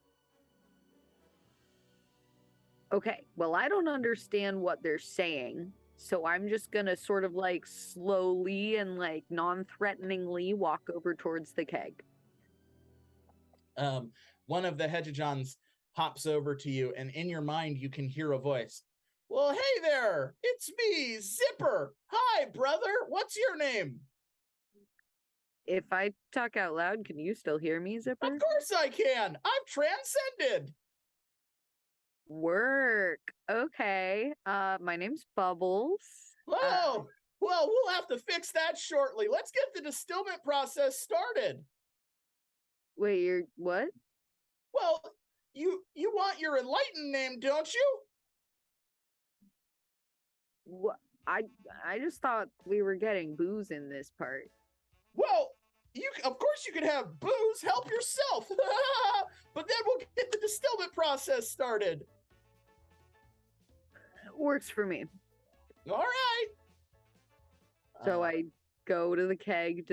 Okay, well, I don't understand what they're saying, so I'm just gonna sort of like slowly and like non-threateningly walk over towards the keg. One of the Hejijons hops over to you, and in your mind, you can hear a voice. Well, hey there, it's me, Zipper. Hi, brother. What's your name? If I talk out loud, can you still hear me, Zipper? Of course I can. I'm transcended. Work. Okay. My name's Bubbles. Oh, well, we'll have to fix that shortly. Let's get the distillment process started. Wait, you're what? Well, you want your enlightened name, don't you? What? I just thought we were getting booze in this part. Well, of course you can have booze. Help yourself. But then we'll get the distillment process started. Works for me. All right. So I go to the keg.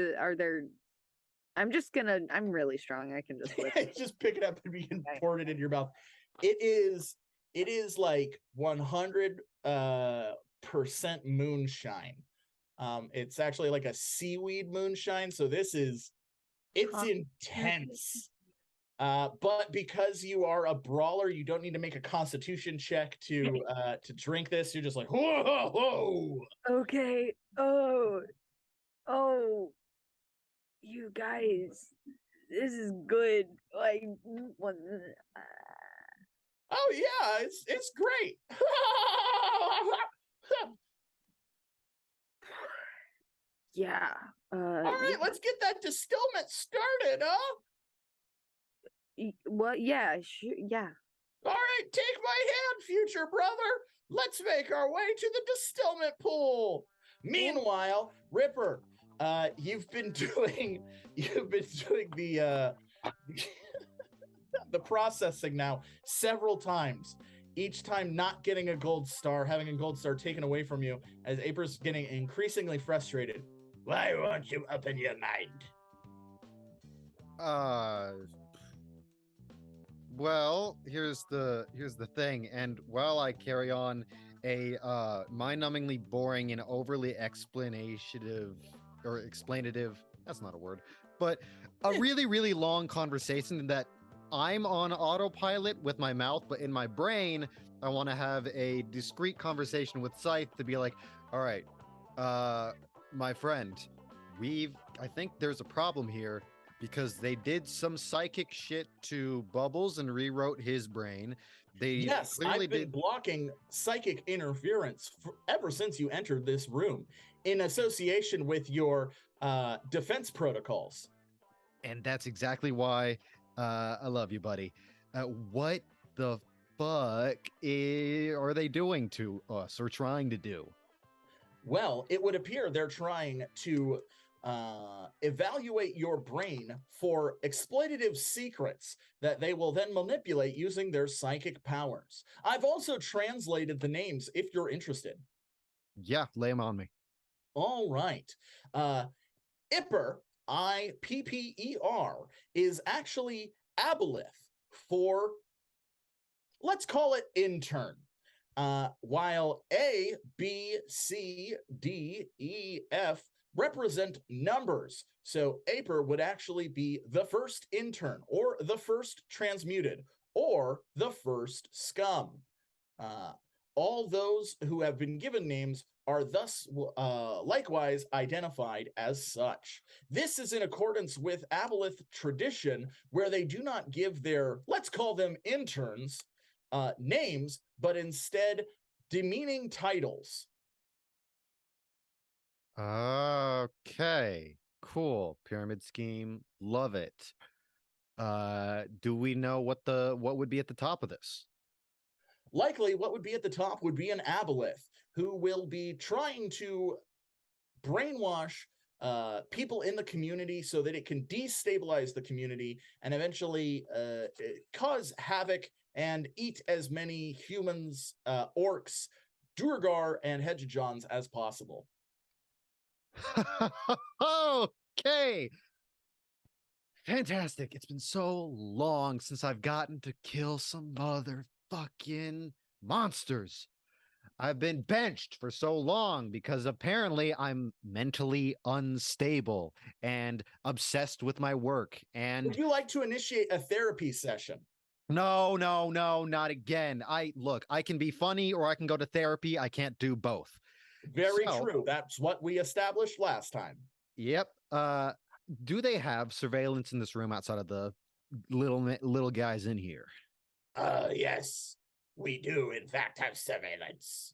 I'm really strong. I can just whip. Just pick it up and begin pouring it in your mouth. It is like 100% moonshine. It's actually like a seaweed moonshine. So it's intense. But because you are a brawler, you don't need to make a constitution check to drink this. You're just like, whoa, whoa, whoa. Okay. Oh, you guys, this is good. Like, oh yeah, it's great. yeah. All right, let's get that distillment started, huh? Well, yeah, sure, yeah. All right, take my hand, future brother. Let's make our way to the distillment pool. Meanwhile, Ripper, you've been doing the the processing now several times. Each time not getting a gold star, having a gold star taken away from you, as Aper's getting increasingly frustrated. Why won't you open your mind? Well, here's the thing, and while I carry on a mind-numbingly boring and overly explanative, that's not a word, but a really, really long conversation that I'm on autopilot with my mouth, but in my brain, I want to have a discreet conversation with Scythe to be like, all right, my friend, I think there's a problem here, because they did some psychic shit to Bubbles and rewrote his brain. Yes, I've been blocking psychic interference ever since you entered this room in association with your defense protocols. And that's exactly why I love you, buddy. What the fuck are they doing to us or trying to do? Well, it would appear they're trying to evaluate your brain for exploitative secrets that they will then manipulate using their psychic powers. I've also translated the names if you're interested. Yeah, lay them on me. All right. Ipper, Ipper, is actually Aboleth for, let's call it intern. While A, B, C, D, E, F represent numbers. So Aper would actually be the first intern, or the first transmuted, or the first scum. All those who have been given names are thus likewise identified as such. This is in accordance with Aboleth tradition, where they do not give their, let's call them interns, names, but instead demeaning titles. Okay, cool. Pyramid scheme, love it. Do we know what would be at the top of this? Likely what would be at the top would be an Aboleth, who will be trying to brainwash people in the community so that it can destabilize the community and eventually cause havoc and eat as many humans, orcs, Durgar and Hijinks as possible. Okay. Fantastic. It's been so long since I've gotten to kill some motherfucking monsters. I've been benched for so long because apparently I'm mentally unstable and obsessed with my work. And Would you like to initiate a therapy session? no, not again. I can be funny or I can go to therapy. I can't do both. Very So- true. That's what we established last time. Yep. Do they have surveillance in this room outside of the little guys in here? Yes, we do in fact have surveillance.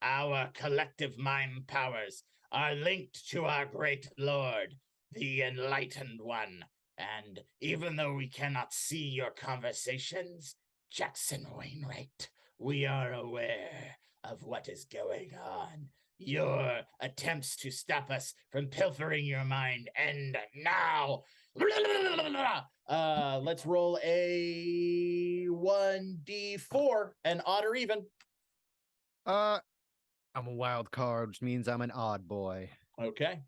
Our collective mind powers are linked to our great lord, the enlightened one. And even though we cannot see your conversations, Jackson Wainwright, we are aware of what is going on. Your attempts to stop us from pilfering your mind end now. Let's roll a 1d4, and odd or even. I'm a wild card, which means I'm an odd boy. Okay.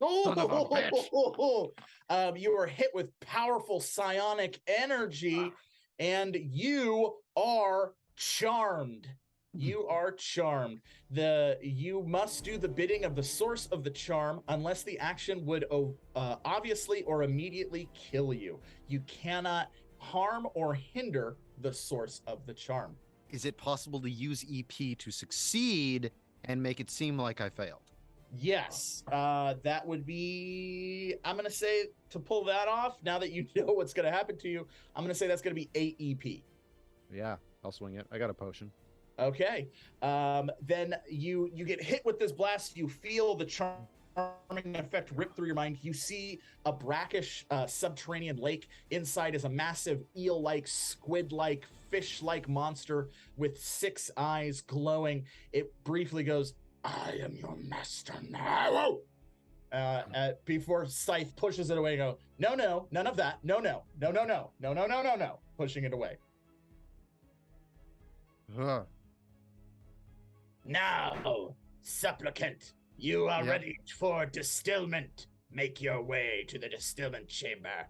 Son of a bitch. You are hit with powerful psionic energy, and you are charmed. You are charmed. You must do the bidding of the source of the charm unless the action would obviously or immediately kill you. You cannot harm or hinder the source of the charm. Is it possible to use EP to succeed and make it seem like I failed? Yes, that would be, I'm going to say, to pull that off, now that you know what's going to happen to you, I'm going to say that's going to be 8 EP. Yeah, I'll swing it. I got a potion. Okay. Then you get hit with this blast. You feel the charming effect rip through your mind. You see a brackish subterranean lake. Inside is a massive eel-like, squid-like, fish-like monster with 6 eyes glowing. It briefly goes, "I am your master now." Before Scythe pushes it away and go, no, none of that. No, pushing it away. Ugh. Now, supplicant, you are Yep. ready for distillment. Make your way to the distillment chamber.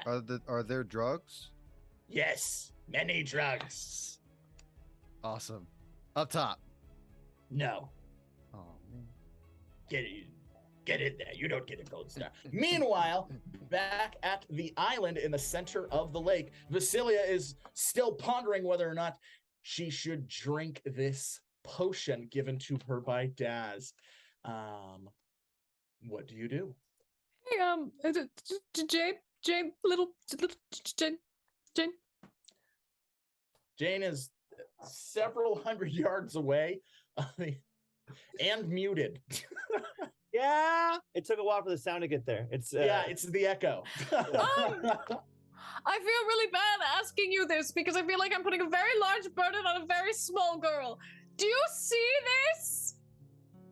Are there drugs? Yes, many drugs. Awesome. Up top. No, Oh man. get in there. You don't get a gold star. Meanwhile, back at the island in the center of the lake, Vasilia is still pondering whether or not she should drink this potion given to her by Daz. What do you do? Hey, Jayne, little Jayne. Jayne is several hundred yards away and muted. Yeah, it took a while for the sound to get there. It's Yeah, it's the echo. I feel really bad asking you this because I feel like I'm putting a very large burden on a very small girl. Do you see this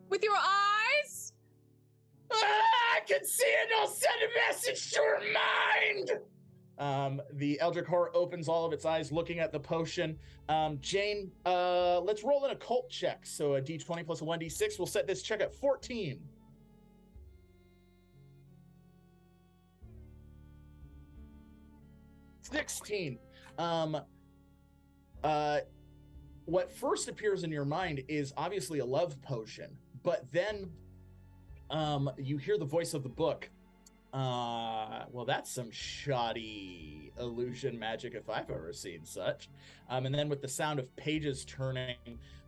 with your eyes? I can see it. I'll send a message to her mind. The Eldritch Horror opens all of its eyes looking at the potion. Jayne, let's roll an occult check. So a d20 plus a 1d6. We'll set this check at 14. $16. What first appears in your mind is obviously a love potion, but then you hear the voice of the book. Well, that's some shoddy illusion magic if I've ever seen such. And then with the sound of pages turning,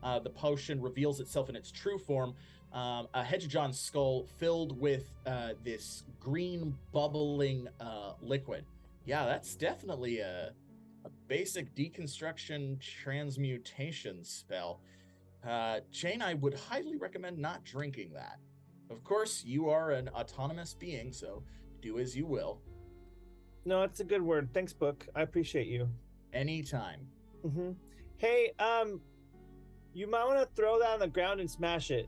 the potion reveals itself in its true form. A Hijinks skull filled with this green bubbling liquid. Yeah, that's definitely a basic deconstruction transmutation spell. Jayne, I would highly recommend not drinking that. Of course, you are an autonomous being, so do as you will. No, it's a good word. Thanks, book. I appreciate you. Anytime. Mm-hmm. Hey, you might want to throw that on the ground and smash it,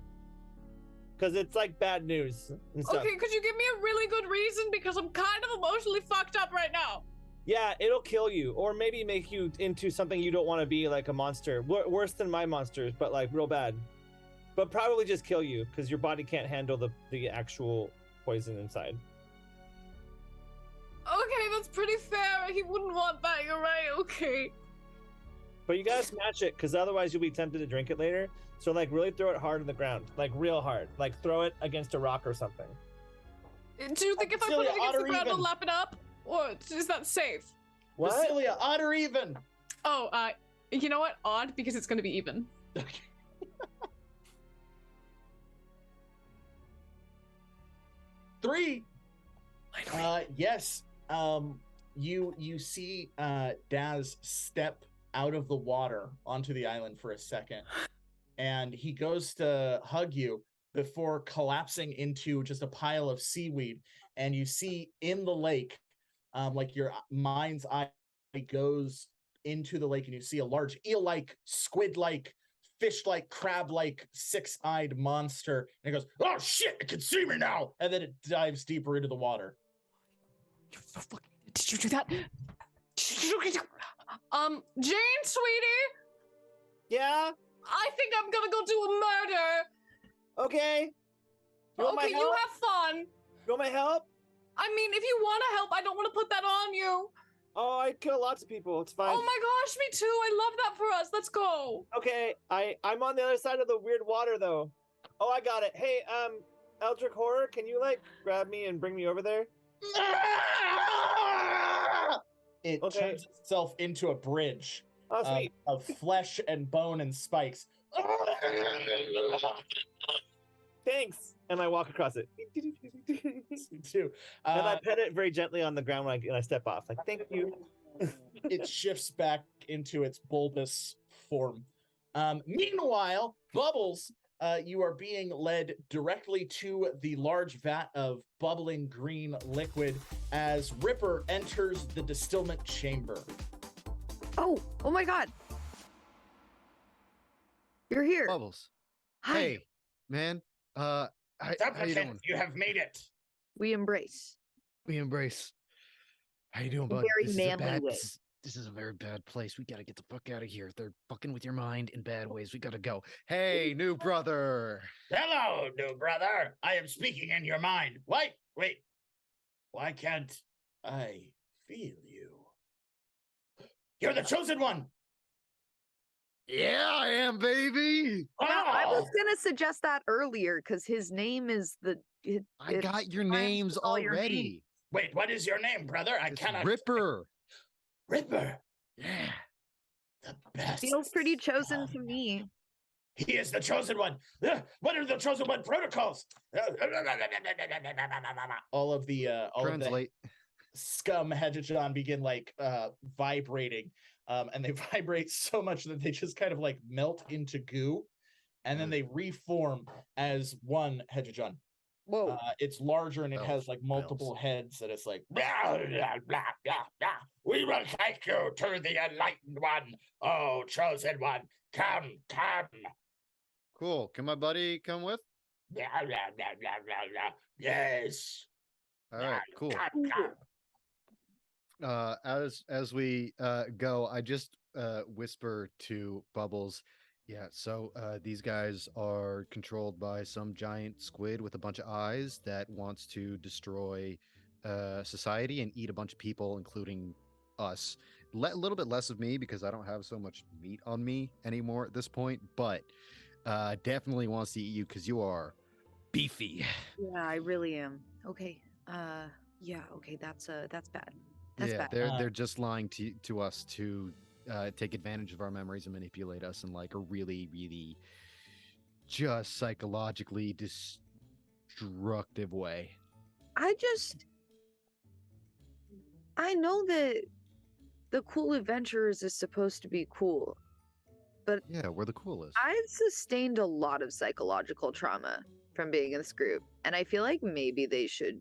because it's like bad news and stuff. Okay, could you give me a really good reason because I'm kind of emotionally fucked up right now? Yeah, it'll kill you, or maybe make you into something you don't want to be, like a monster. Worse than my monsters, but like real bad. But probably just kill you because your body can't handle the actual poison inside. Okay, that's pretty fair. He wouldn't want that. You're right. Okay. But you gotta smash it, because otherwise you'll be tempted to drink it later. So like really throw it hard on the ground, like real hard, like throw it against a rock or something. Do you think if I put Vasilia, it against odd the or ground, it'll even? lap it up? Or is that safe? What? Vasilia, odd or even? Oh, you know what? Odd, because it's going to be even. Okay. 3. Yes. You see Daz step out of the water onto the island for a second, and he goes to hug you before collapsing into just a pile of seaweed. And you see in the lake, like your mind's eye goes into the lake, and you see a large eel-like, squid-like, fish-like, crab-like, 6-eyed monster. And it goes, "Oh shit! It can see me now!" And then it dives deeper into the water. You're so fucking. Did you do that? Jayne, sweetie, Yeah. I think I'm gonna go do a murder. Okay. You want my Okay, you help? have fun. You want my help? I mean, if you want to help, I don't want to put that on you. Oh, I kill lots of people. It's fine. Oh my gosh, me too. I love that for us. Let's go. Okay, I'm on the other side of the weird water though. Oh, I got it. Hey, Eldritch Horror, can you like grab me and bring me over there? It Okay. turns itself into a bridge Oh, sweet. of flesh and bone and spikes. Thanks. And I walk across it. Too. And I pet it very gently on the ground when I step off. Like, thank you. It shifts back into its bulbous form. Meanwhile, Bubbles, you are being led directly to the large vat of bubbling green liquid as Ripper enters the distillment chamber. Oh my God. You're here. Bubbles. Hi. Hey, man. How you doing? Supplicant, you have made it. We embrace. We embrace. How you doing, A bud? very This is manly bad, way. this is a very bad place. We gotta get the fuck out of here. They're fucking with your mind in bad ways. We gotta go. Hey, new brother. Hello, new brother. I am speaking in your mind. Wait. Why can't I feel you? You're the chosen one. Yeah, I am, baby. Yeah, I was Oh! gonna suggest that earlier because his name is I got your rhymes names with all your already. Wait, what is your name, brother? I It's cannot. Ripper. Ripper. Yeah. The best. feels pretty chosen to me. He is the chosen one. What are the chosen one protocols? All of the Translate. scum Hedgejon begin like vibrating, and they vibrate so much that they just kind of like melt into goo, and then they reform as one Hedgejon. Whoa. It's larger and it Elf has like multiple elves. heads, and it's like Blah, blah, blah, blah, blah. We will take you to the enlightened one. Oh, chosen one. Come. Cool. Can my buddy come with? Blah, blah, blah, blah, blah, blah. Yes. All right, cool. Come. As we go, I just whisper to Bubbles. Yeah, so these guys are controlled by some giant squid with a bunch of eyes that wants to destroy society and eat a bunch of people, including us. A little bit less of me because I don't have so much meat on me anymore at this point, but definitely wants to eat you because you are beefy. Yeah, I really am. Okay. Yeah. Okay. That's bad. That's Yeah, bad. they're just lying to us to take advantage of our memories and manipulate us in like a really, really just psychologically destructive way. I know that the cool adventurers is supposed to be cool, but Yeah, we're the coolest. I've sustained a lot of psychological trauma from being in this group, and I feel like maybe they should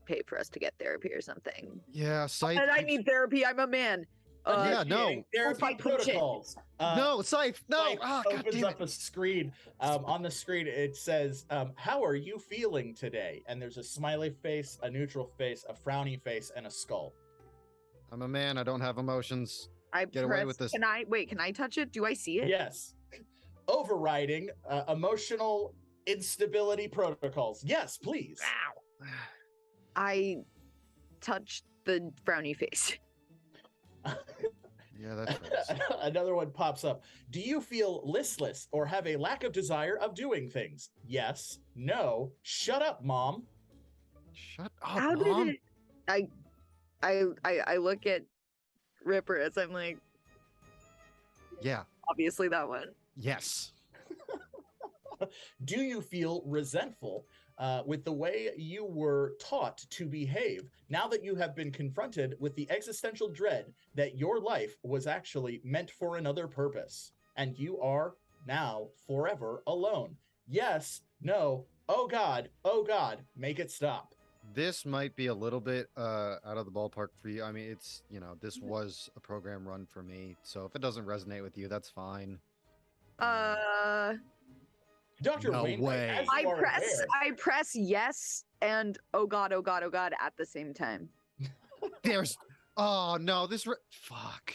pay for us to get therapy or something. Yeah, Scythe. And I need therapy. I'm a man. Yeah, no. therapy fight punching. protocols. No, Scythe. No. Scythe Ah, God opens damn up it. a screen. On the screen, it says, "How are you feeling today?" And there's a smiley face, a neutral face, a frowny face, and a skull. I'm a man. I don't have emotions. I Get away with this. Can I touch it? Do I see it? Yes. Overriding emotional instability protocols. Yes, please. I touched the frowny face. Yeah, that's right. Another one pops up. Do you feel listless or have a lack of desire of doing things? Yes. No. Shut up, Mom. Shut up, How Mom. did it? I look at Ripper as I'm like, Yeah. obviously that one. Yes. Do you feel resentful with the way you were taught to behave now that you have been confronted with the existential dread that your life was actually meant for another purpose and you are now forever alone? Yes, no, oh God, make it stop. This might be a little bit out of the ballpark for you. I mean, it's, this was a program run for me. So if it doesn't resonate with you, that's fine. Dr. No Wainwright, way. as you are aware, I press yes and oh God at the same time. There's, oh no, fuck.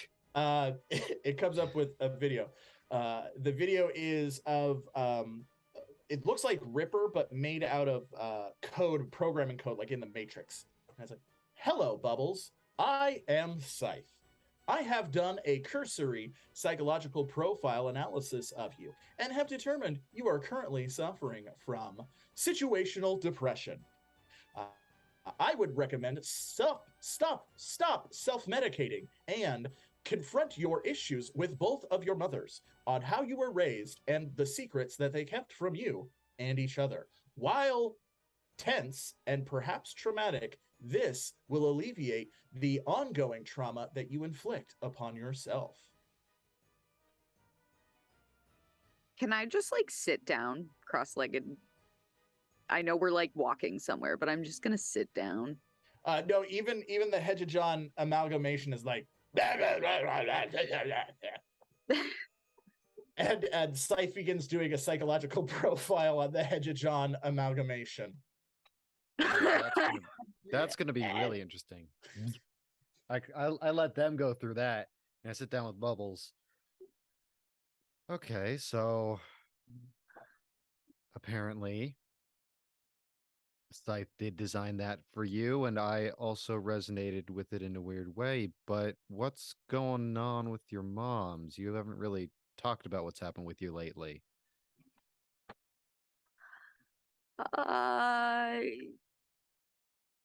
it comes up with a video. The video is of, it looks like Ripper, but made out of programming code, like in the Matrix. And it's like, hello, Bubbles. I am Scythe. I have done a cursory psychological profile analysis of you and have determined you are currently suffering from situational depression. I would recommend stop self-medicating and confront your issues with both of your mothers on how you were raised and the secrets that they kept from you and each other. While tense and perhaps traumatic, this will alleviate the ongoing trauma that you inflict upon yourself. Can I just sit down cross-legged? I know we're walking somewhere, but I'm just gonna sit down. No, even the Hijinks amalgamation is like and Scythe begins doing a psychological profile on the Hijinks amalgamation. That's gonna be really interesting. I let them go through that, and I sit down with Bubbles. Okay, so apparently Scythe did design that for you, and I also resonated with it in a weird way. But what's going on with your moms? You haven't really talked about what's happened with you lately.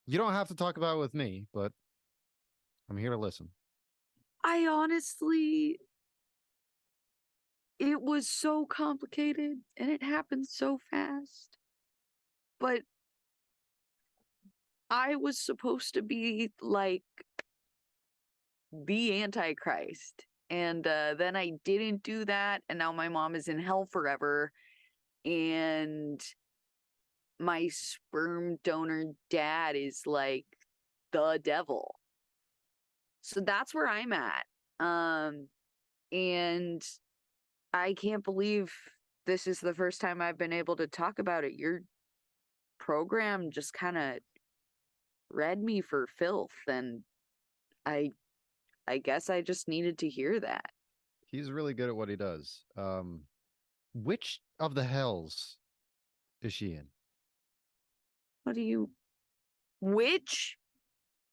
You don't have to talk about it with me, but I'm here to listen. I honestly, it was so complicated and it happened so fast. But I was supposed to be the Antichrist. And then I didn't do that. And now my mom is in hell forever. And my sperm donor dad is the devil. So that's where I'm at. And I can't believe this is the first time I've been able to talk about it. Your program just kind of read me for filth, and I guess I just needed to hear that. He's really good at what he does. Which of the hells is she in? Which?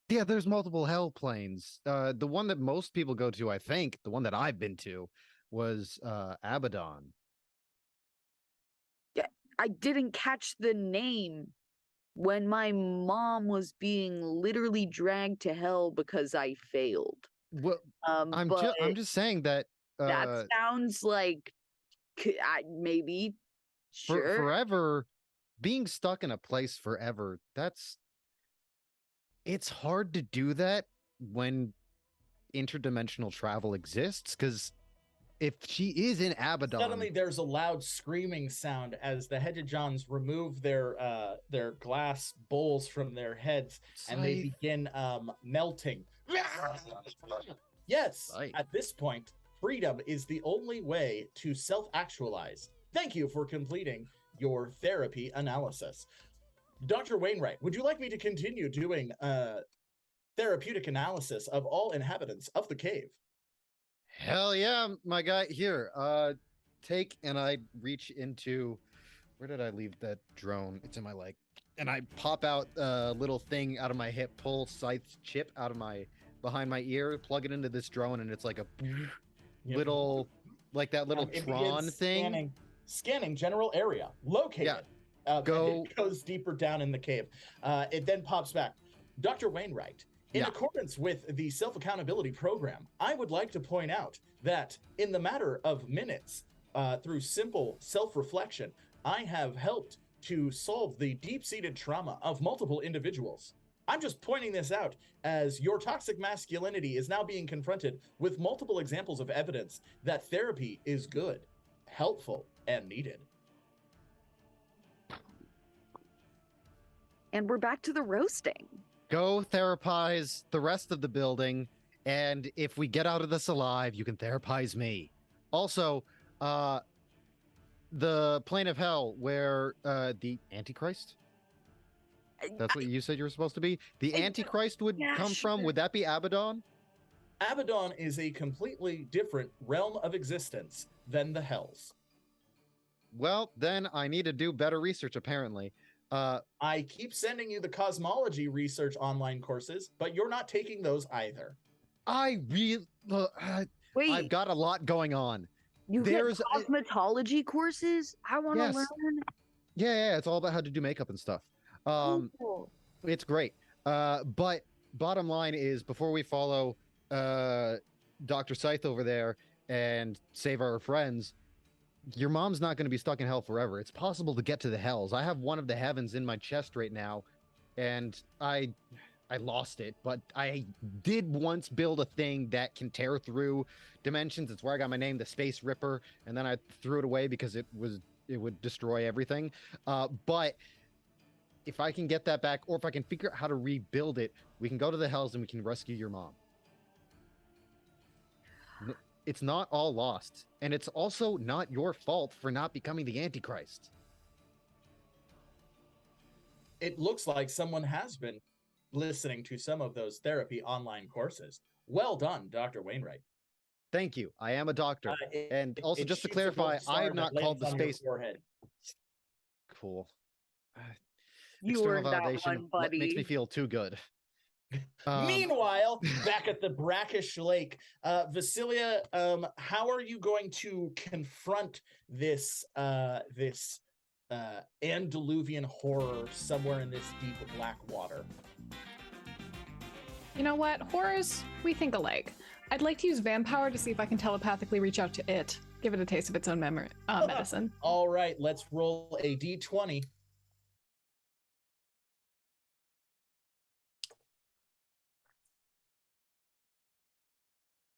Yeah, there's multiple hell planes. The one that most people go to, I think, the one that I've been to, was Abaddon. Yeah, I didn't catch the name when my mom was being literally dragged to hell because I failed. Well, I'm just saying that that sounds like maybe sure. Forever, being stuck in a place forever, it's hard to do that when interdimensional travel exists, because if she is in Abaddon, suddenly there's a loud screaming sound as the Hijinks remove their glass bowls from their heads and they begin melting. Yes, at this point, freedom is the only way to self-actualize. Thank you for completing your therapy analysis. Dr. Wainwright, would you like me to continue doing therapy therapeutic analysis of all inhabitants of the cave. Hell yeah, my guy. Here, take, and I reach into, where did I leave that drone? It's in my leg. And I pop out a little thing out of my hip, pull Scythe's chip out of behind my ear, plug it into this drone, and it's like a little, like that little It Tron begins thing. Scanning general area. Located. Yeah. And it goes deeper down in the cave. It then pops back. Dr. Wainwright, in accordance with the self-accountability program, I would like to point out that in the matter of minutes, through simple self-reflection, I have helped to solve the deep-seated trauma of multiple individuals. I'm just pointing this out as your toxic masculinity is now being confronted with multiple examples of evidence that therapy is good, helpful, and needed. And we're back to the roasting. Go therapize the rest of the building, and if we get out of this alive, you can therapize me. Also, the plane of hell where the Antichrist? That's what you said you were supposed to be? The Antichrist would come from? Would that be Abaddon? Abaddon is a completely different realm of existence than the Hells. Well, then I need to do better research, apparently. I keep sending you the cosmology research online courses, but you're not taking those either. Wait, I've got a lot going on. There's cosmetology courses? I want to learn. Yeah, it's all about how to do makeup and stuff. Cool. It's great. But bottom line is, before we follow Dr. Scythe over there and save our friends, your mom's not going to be stuck in hell forever. It's possible to get to the Hells. I have one of the heavens in my chest right now, and I lost it, but I did once build a thing that can tear through dimensions. It's where I got my name, the Space Ripper, and then I threw it away because it would destroy everything. But if I can get that back, or if I can figure out how to rebuild it, we can go to the Hells and we can rescue your mom. It's not all lost, and it's also not your fault for not becoming the Antichrist. It looks like someone has been listening to some of those therapy online courses. Well done, Dr. Wainwright. Thank you. I am a doctor. And also, just to clarify, I am not called the space... Cool. You earned that one, buddy. Makes me feel too good. Meanwhile, back at the brackish lake, Vasilia, how are you going to confront this antediluvian horror somewhere in this deep black water? You know what? Horrors, we think alike. I'd like to use Vampower to see if I can telepathically reach out to it. Give it a taste of its own medicine. All right, let's roll a d20.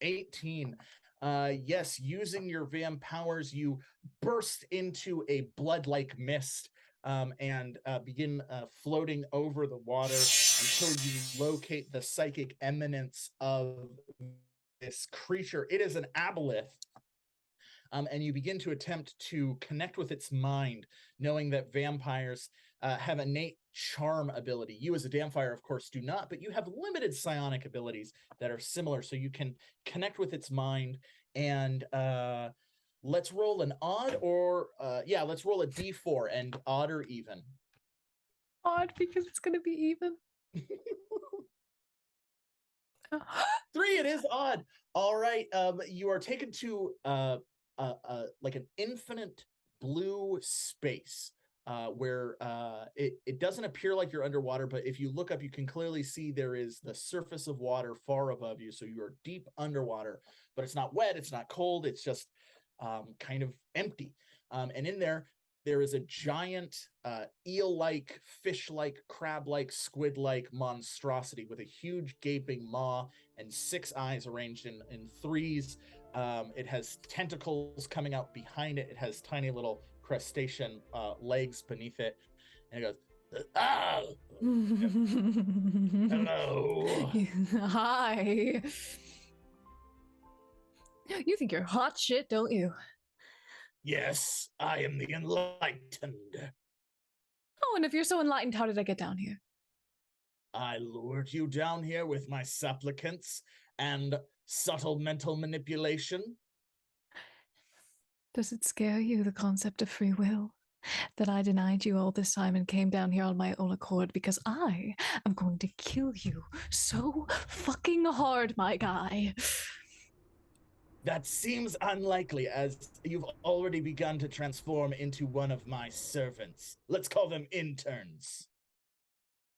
18. Yes, using your Vam powers, you burst into a blood-like mist and begin floating over the water until you locate the psychic eminence of this creature. It is an Aboleth. And you begin to attempt to connect with its mind, knowing that vampires have innate charm ability. You as a Dhampir, of course, do not, but you have limited psionic abilities that are similar, so you can connect with its mind. And let's roll an odd, or let's roll a d4, and odd or even. Odd, because it's going to be even. 3, it is odd. All right, you are taken to like an infinite blue space where it doesn't appear like you're underwater, but if you look up, you can clearly see there is the surface of water far above you. So you are deep underwater, but it's not wet, it's not cold, it's just kind of empty. And in there is a giant eel-like, fish-like, crab-like, squid-like monstrosity with a huge gaping maw and 6 eyes arranged in 3s. It has tentacles coming out behind it. It has tiny little crustacean legs beneath it. And it goes, oh! Hello. Hi. You think you're hot shit, don't you? Yes, I am the enlightened. Oh, and if you're so enlightened, how did I get down here? I lured you down here with my supplicants and subtle mental manipulation. Does it scare you, the concept of free will? That I denied you all this time and came down here on my own accord because I am going to kill you so fucking hard, my guy. That seems unlikely, as you've already begun to transform into one of my servants. Let's call them interns.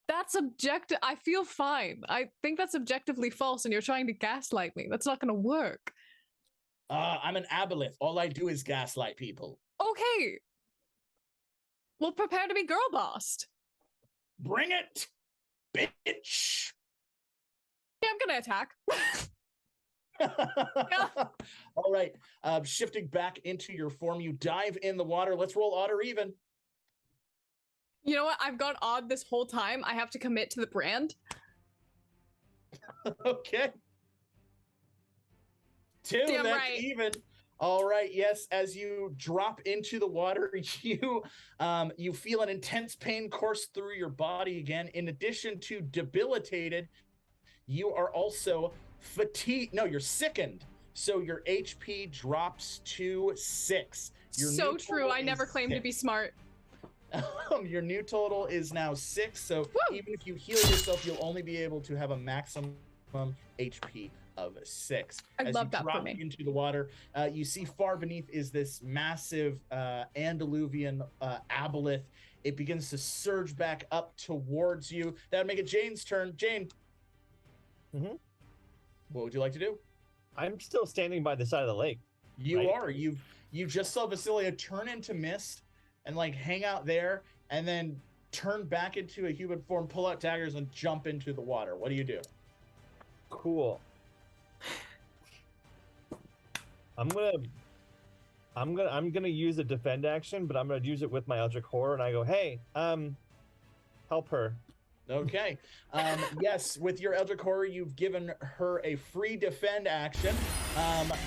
That's objective. I feel fine. I think that's objectively false, and you're trying to gaslight me. That's not going to work. I'm an Aboleth. All I do is gaslight people. Okay. Well, prepare to be girl bossed. Bring it, bitch. Yeah, I'm going to attack. All right. Shifting back into your form, you dive in the water. Let's roll odd or even. You know what? I've gone odd this whole time. I have to commit to the brand. Okay. 2, Damn that's right. even. All right, yes, as you drop into the water, you feel an intense pain course through your body again. In addition to debilitated, you are also fatigued. No, you're sickened. So your HP drops to 6. Your So new true. total I never is claimed to 6. be smart. Your new total is now 6. So Woo! even if you heal yourself, you'll only be able to have a maximum HP of 6. I As love you that for drop me. into the water, you see far beneath is this massive Andaluvian Aboleth. It begins to surge back up towards you. That would make it Jayne's turn. Jayne, Mhm. what would you like to do? I'm still standing by the side of the lake. You Right. are. You just saw Vasilia turn into mist and like hang out there, and then turn back into a human form, pull out daggers, and jump into the water. What do you do? Cool. I'm gonna use a defend action, but I'm gonna use it with my Eldritch Horror, and I go, hey, help her. Okay. Yes, with your Eldritch Horror, you've given her a free defend action.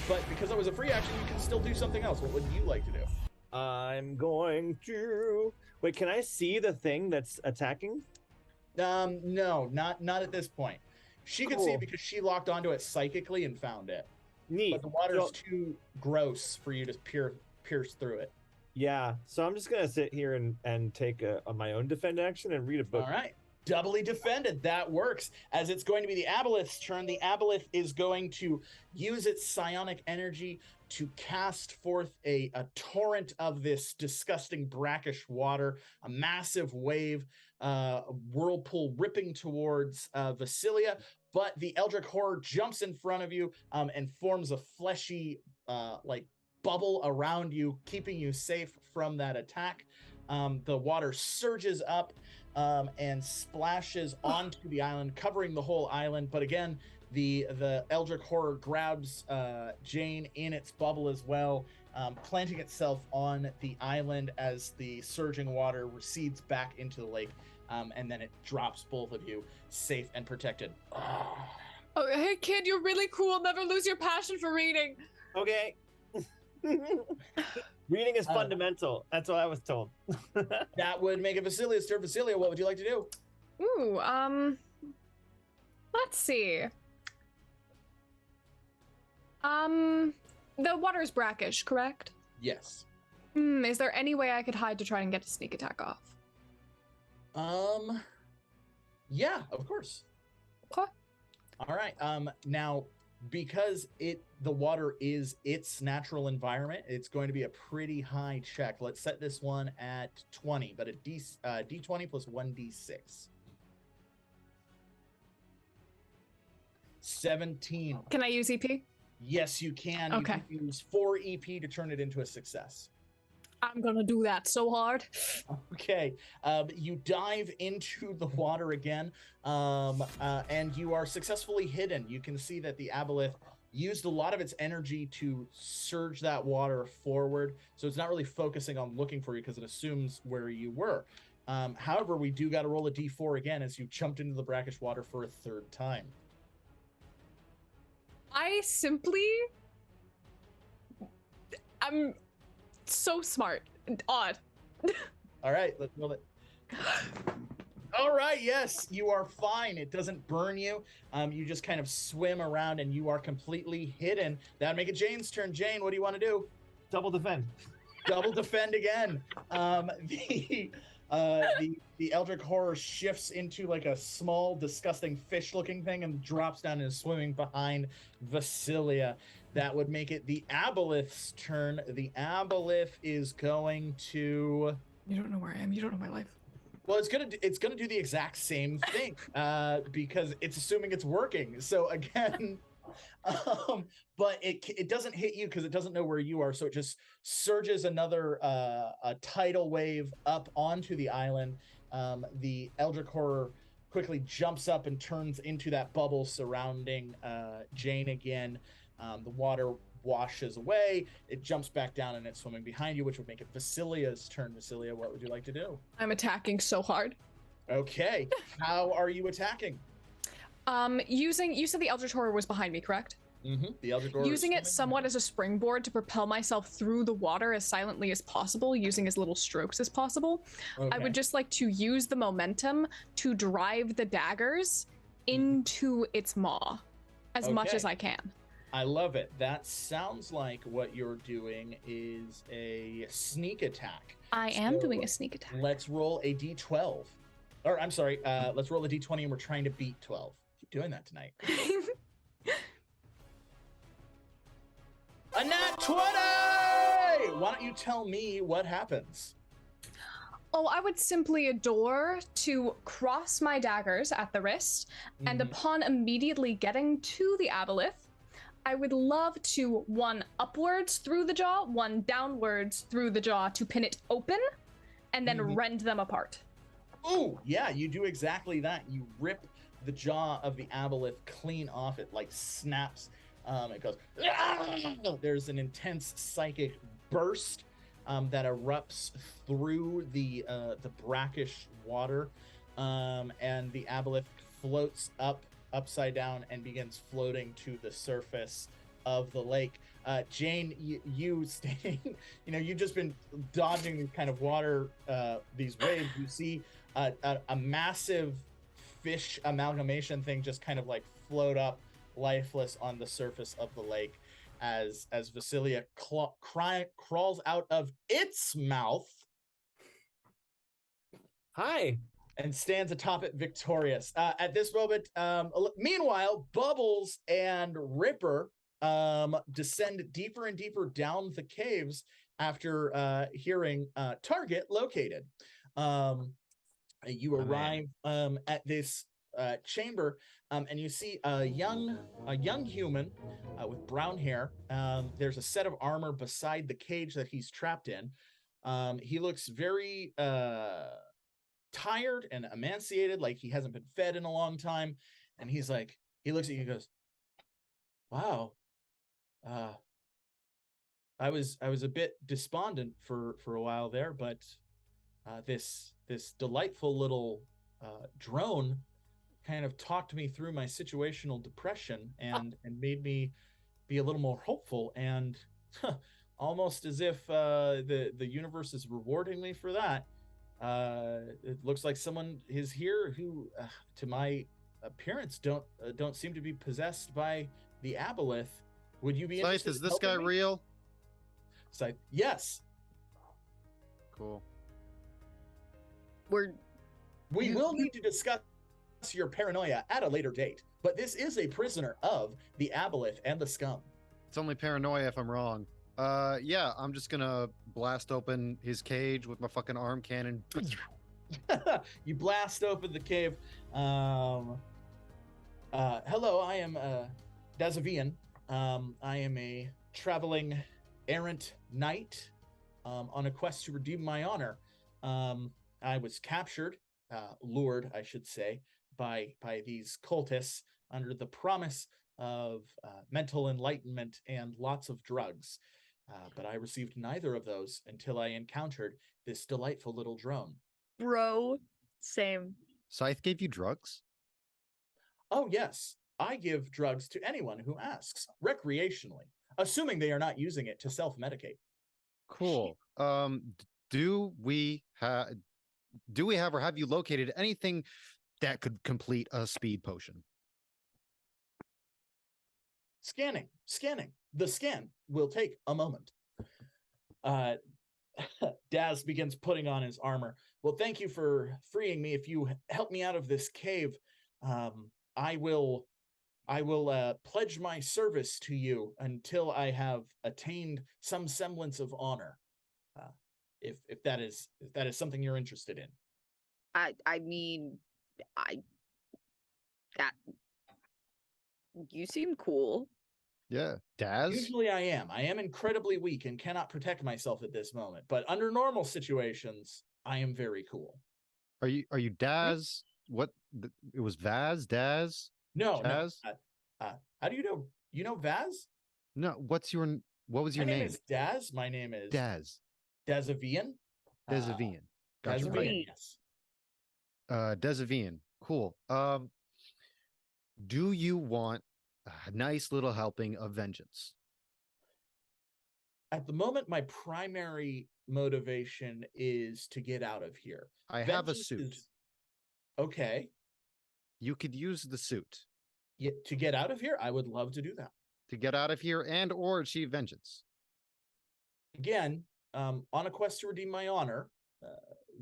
But because it was a free action, you can still do something else. What would you like to do? I'm going to wait. Can I see the thing that's attacking? No, not at this point. She can see Cool. it because she locked onto it psychically and found it. Neat. But the water's So- too gross for you to pierce through it. Yeah. So I'm just gonna sit here and take my own defend action and read a book. All right. Doubly defended. That works. As it's going to be the Aboleth's turn, the Aboleth is going to use its psionic energy to cast forth a torrent of this disgusting brackish water, a massive wave, whirlpool ripping towards Vasilia. But the Eldritch Horror jumps in front of you and forms a fleshy like bubble around you, keeping you safe from that attack. The water surges up and splashes onto the island, covering the whole island. But again, the Eldritch Horror grabs Jayne in its bubble as well, planting itself on the island as the surging water recedes back into the lake, and then it drops both of you safe and protected. Oh, hey, kid, you're really cool. Never lose your passion for reading. Okay. Reading is fundamental. That's what I was told. That would make it Vasilia's turn. Vasilia, what would you like to do? Ooh, let's see. The water is brackish, correct? Yes. Is there any way I could hide to try and get a sneak attack off? Yeah, of course. Okay. All right. Now, because the water is its natural environment, it's going to be a pretty high check. Let's set this one at 20, but a D20 plus 1D6. 17. Can I use EP? Yes, you can. Okay. You can use 4 EP to turn it into a success. I'm gonna do that so hard. Okay, you dive into the water again, and you are successfully hidden. You can see that the Aboleth used a lot of its energy to surge that water forward, so it's not really focusing on looking for you because it assumes where you were. However, we do got to roll a d4 again as you jumped into the brackish water for a third time. I'm so smart and odd. All right, let's roll it. All right, yes, you are fine. It doesn't burn you. You just kind of swim around and you are completely hidden. That'd make it Jayne's turn. Jayne, what do you want to do? Double defend. Double defend again. The Eldritch Horror shifts into like a small, disgusting fish-looking thing and drops down and is swimming behind Vasilia. That would make it the Aboleth's turn. The Aboleth is going to. You don't know where I am. You don't know my life. Well, it's gonna do the exact same thing because it's assuming it's working. So again, but it doesn't hit you because it doesn't know where you are. So it just surges another a tidal wave up onto the island. The Eldritch Horror quickly jumps up and turns into that bubble surrounding Jayne again. The water washes away. It jumps back down and it's swimming behind you, which would make it Vasilia's turn. Vasilia, what would you like to do? I'm attacking so hard. Okay. How are you attacking? You said the Eldritch Horror was behind me, correct? Mm-hmm. The Eldritch Horror. Using it somewhat as a springboard to propel myself through the water as silently as possible, using as little strokes as possible. Okay. I would just like to use the momentum to drive the daggers into its maw as much as I can. I love it. That sounds like what you're doing is a sneak attack. I am doing a sneak attack. Let's roll a d12. Or, I'm sorry, let's roll a d20 and we're trying to beat 12. Keep doing that tonight. A nat 20! Why don't you tell me what happens? Oh, I would simply adore to cross my daggers at the wrist, and upon immediately getting to the Aboleth, I would love to one upwards through the jaw, one downwards through the jaw to pin it open, and then rend them apart. Oh, yeah, you do exactly that. You rip the jaw of the Aboleth clean off. It like snaps. It goes. There's an intense psychic burst that erupts through the brackish water, and the Aboleth floats upside down and begins floating to the surface of the lake. Jayne, you staying, you've just been dodging these kind of water, these waves. You see a massive fish amalgamation thing just kind of like float up lifeless on the surface of the lake as Vasilia crawls out of its mouth. Hi. And stands atop it victorious. At this moment, meanwhile, Bubbles and Ripper descend deeper and deeper down the caves after hearing target located. You arrive at this chamber, and you see a young human with brown hair. There's a set of armor beside the cage that he's trapped in. He looks very tired and emaciated, like he hasn't been fed in a long time. And he looks at you and goes, wow, I was a bit despondent for a while there, but this delightful little drone kind of talked me through my situational depression and made me be a little more hopeful, and almost as if the universe is rewarding me for that. It looks like someone is here who, to my appearance, don't seem to be possessed by the Aboleth. Would you be interested? Is this guy real? Scythe, yes. Cool. We will need to discuss your paranoia at a later date, but this is a prisoner of the Aboleth and the scum. It's only paranoia if I'm wrong. Yeah, I'm just gonna blast open his cage with my fucking arm cannon. You blast open the cave. Hello, I am Dazavian. I am a traveling errant knight on a quest to redeem my honor. I was captured, lured, I should say, by these cultists under the promise of mental enlightenment and lots of drugs. But I received neither of those until I encountered this delightful little drone. Bro, same. Scythe gave you drugs? Oh, yes. I give drugs to anyone who asks, recreationally, assuming they are not using it to self-medicate. Cool. Do we have... do we have or have you located anything that could complete a speed potion? Scanning. The scan will take a moment. Daz begins putting on his armor. Well, thank you for freeing me. If you help me out of this cave, I will pledge my service to you until I have attained some semblance of honor. If that is something you're interested in. I mean, that you seem cool. Yeah, Daz. Usually I am. I am incredibly weak and cannot protect myself at this moment. But under normal situations, I am very cool. Are you Daz? What? It was Vaz, Daz? No, Chaz? no. How do you know? You know Vaz? No. What was your My name? is Daz. My name is Daz. Dazavian. Dezavian. Gotcha. Dazavian, Right. yes. Dezavian. Cool. Do you want a nice little helping of vengeance? At the moment, my primary motivation is to get out of here. I have a Vengeance suit. Okay. You could use the suit Yeah, to get out of here, I would love to do that. to get out of here and or achieve vengeance. Again, on a quest to redeem my honor,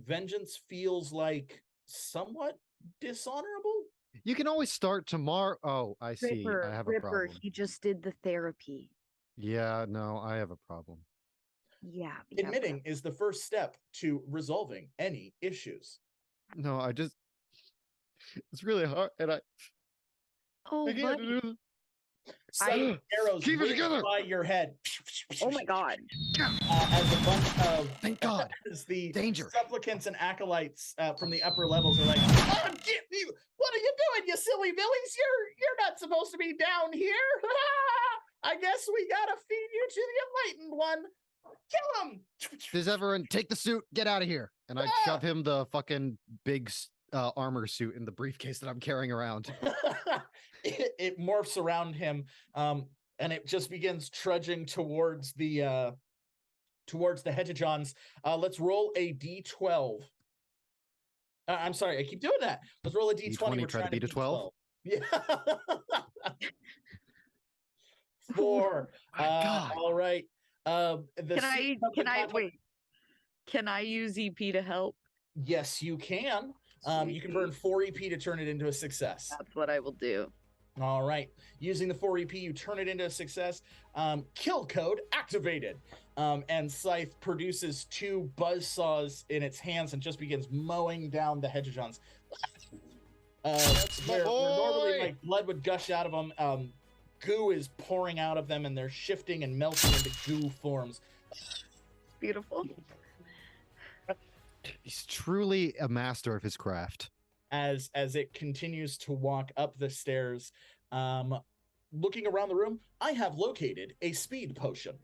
vengeance feels like somewhat dishonorable. You can always start tomorrow. Oh, I see. I have a Ripper, problem. he just did the therapy. Yeah, no, I have a problem. Yeah. Admitting is the first step to resolving any issues. No, it's really hard, and I Oh, can't buddy. do this. Seven arrows Keep it whiz together. by your head. Oh my god. As a bunch of Thank God. as the Danger. supplicants and acolytes from the upper levels are like, "Oh, get you! What are you doing, you silly villies? You're not supposed to be down here. I guess we gotta feed you to the enlightened one. Kill him!" Does everyone take the suit? Get out of here! And I shove him the fucking big armor suit in the briefcase that I'm carrying around. It morphs around him, and it just begins trudging towards the Hejijons. Let's roll a d12. I'm sorry, I keep doing that. Let's roll a d20. D20, We're try to trying beat a 12? Yeah. 4. My God. All right. Can I wait? Can I use EP to help? Yes, you can. You can Sweet. burn 4 EP to turn it into a success. That's what I will do. All right. Using the 4 EP, you turn it into a success. Kill code activated. And Scythe produces 2 buzzsaws in its hands and just begins mowing down the Hejijons. Where normally boy. like blood would gush out of them, goo is pouring out of them, and they're shifting and melting into goo forms. Beautiful. He's truly a master of his craft. As it continues to walk up the stairs, looking around the room, I have located a speed potion.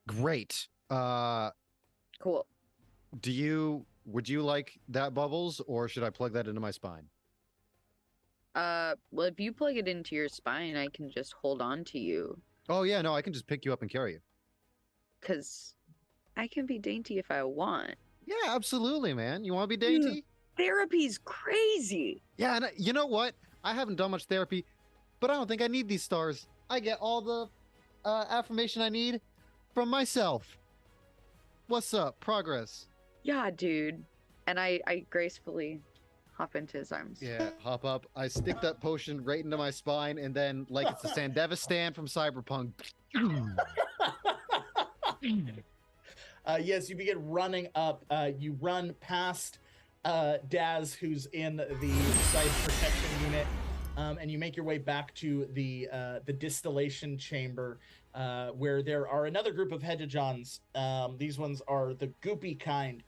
Great. Cool. Would you like that, Bubbles, or should I plug that into my spine? Well, if you plug it into your spine, I can just hold on to you. Oh yeah, no, I can just pick you up and carry you. Cause I can be dainty if I want. Yeah, absolutely, man. You want to be dainty? Therapy's crazy. Yeah, and you know what? I haven't done much therapy, but I don't think I need these stars. I get all the affirmation I need from myself. What's up? Progress. Yeah, dude. And I gracefully hop into his arms. Yeah, hop up. I stick that potion right into my spine, and then, like it's the Sandevistan from Cyberpunk. Yes, you begin running up. You run past Daz, who's in the site protection unit, and you make your way back to the distillation chamber, where there are another group of Hejijons. These ones are the goopy kind.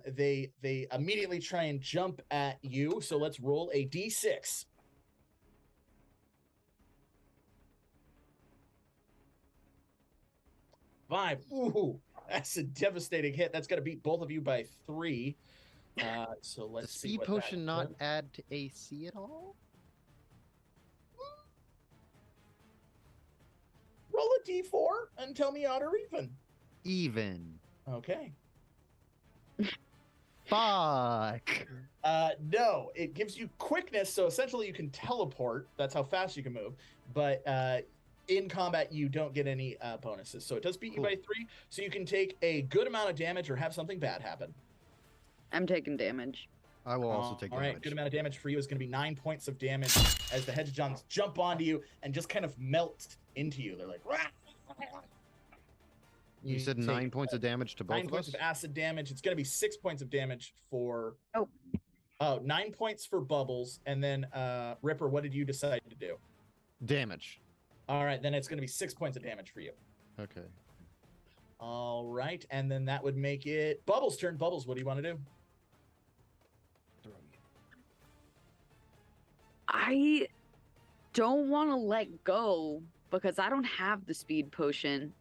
They immediately try and jump at you. So let's roll a d6. Five. Ooh, that's a devastating hit. That's going to beat both of you by 3. So let's Does see. speed what potion that not does. add to AC at all? Roll a d4 and tell me odd or even. Even. Okay. Fuck. No, it gives you quickness, so essentially you can teleport. That's how fast you can move. But in combat, you don't get any bonuses. So it does beat you Cool. by 3, so you can take a good amount of damage or have something bad happen. I'm taking damage. I will also take All damage. right, good amount of damage for you is going to be 9 points of damage as the Hedgejohns jump onto you and just kind of melt into you. They're like, "Rah!" You said take, 9 points of damage to both 9 of points us? of acid damage. It's going to be 6 points of damage for. Oh. Oh, 9 points for Bubbles, and then Ripper. What did you decide to do? Damage. All right, then it's going to be 6 points of damage for you. Okay. All right, and then that would make it Bubbles' turn. Bubbles, what do you want to do? I don't want to let go because I don't have the speed potion.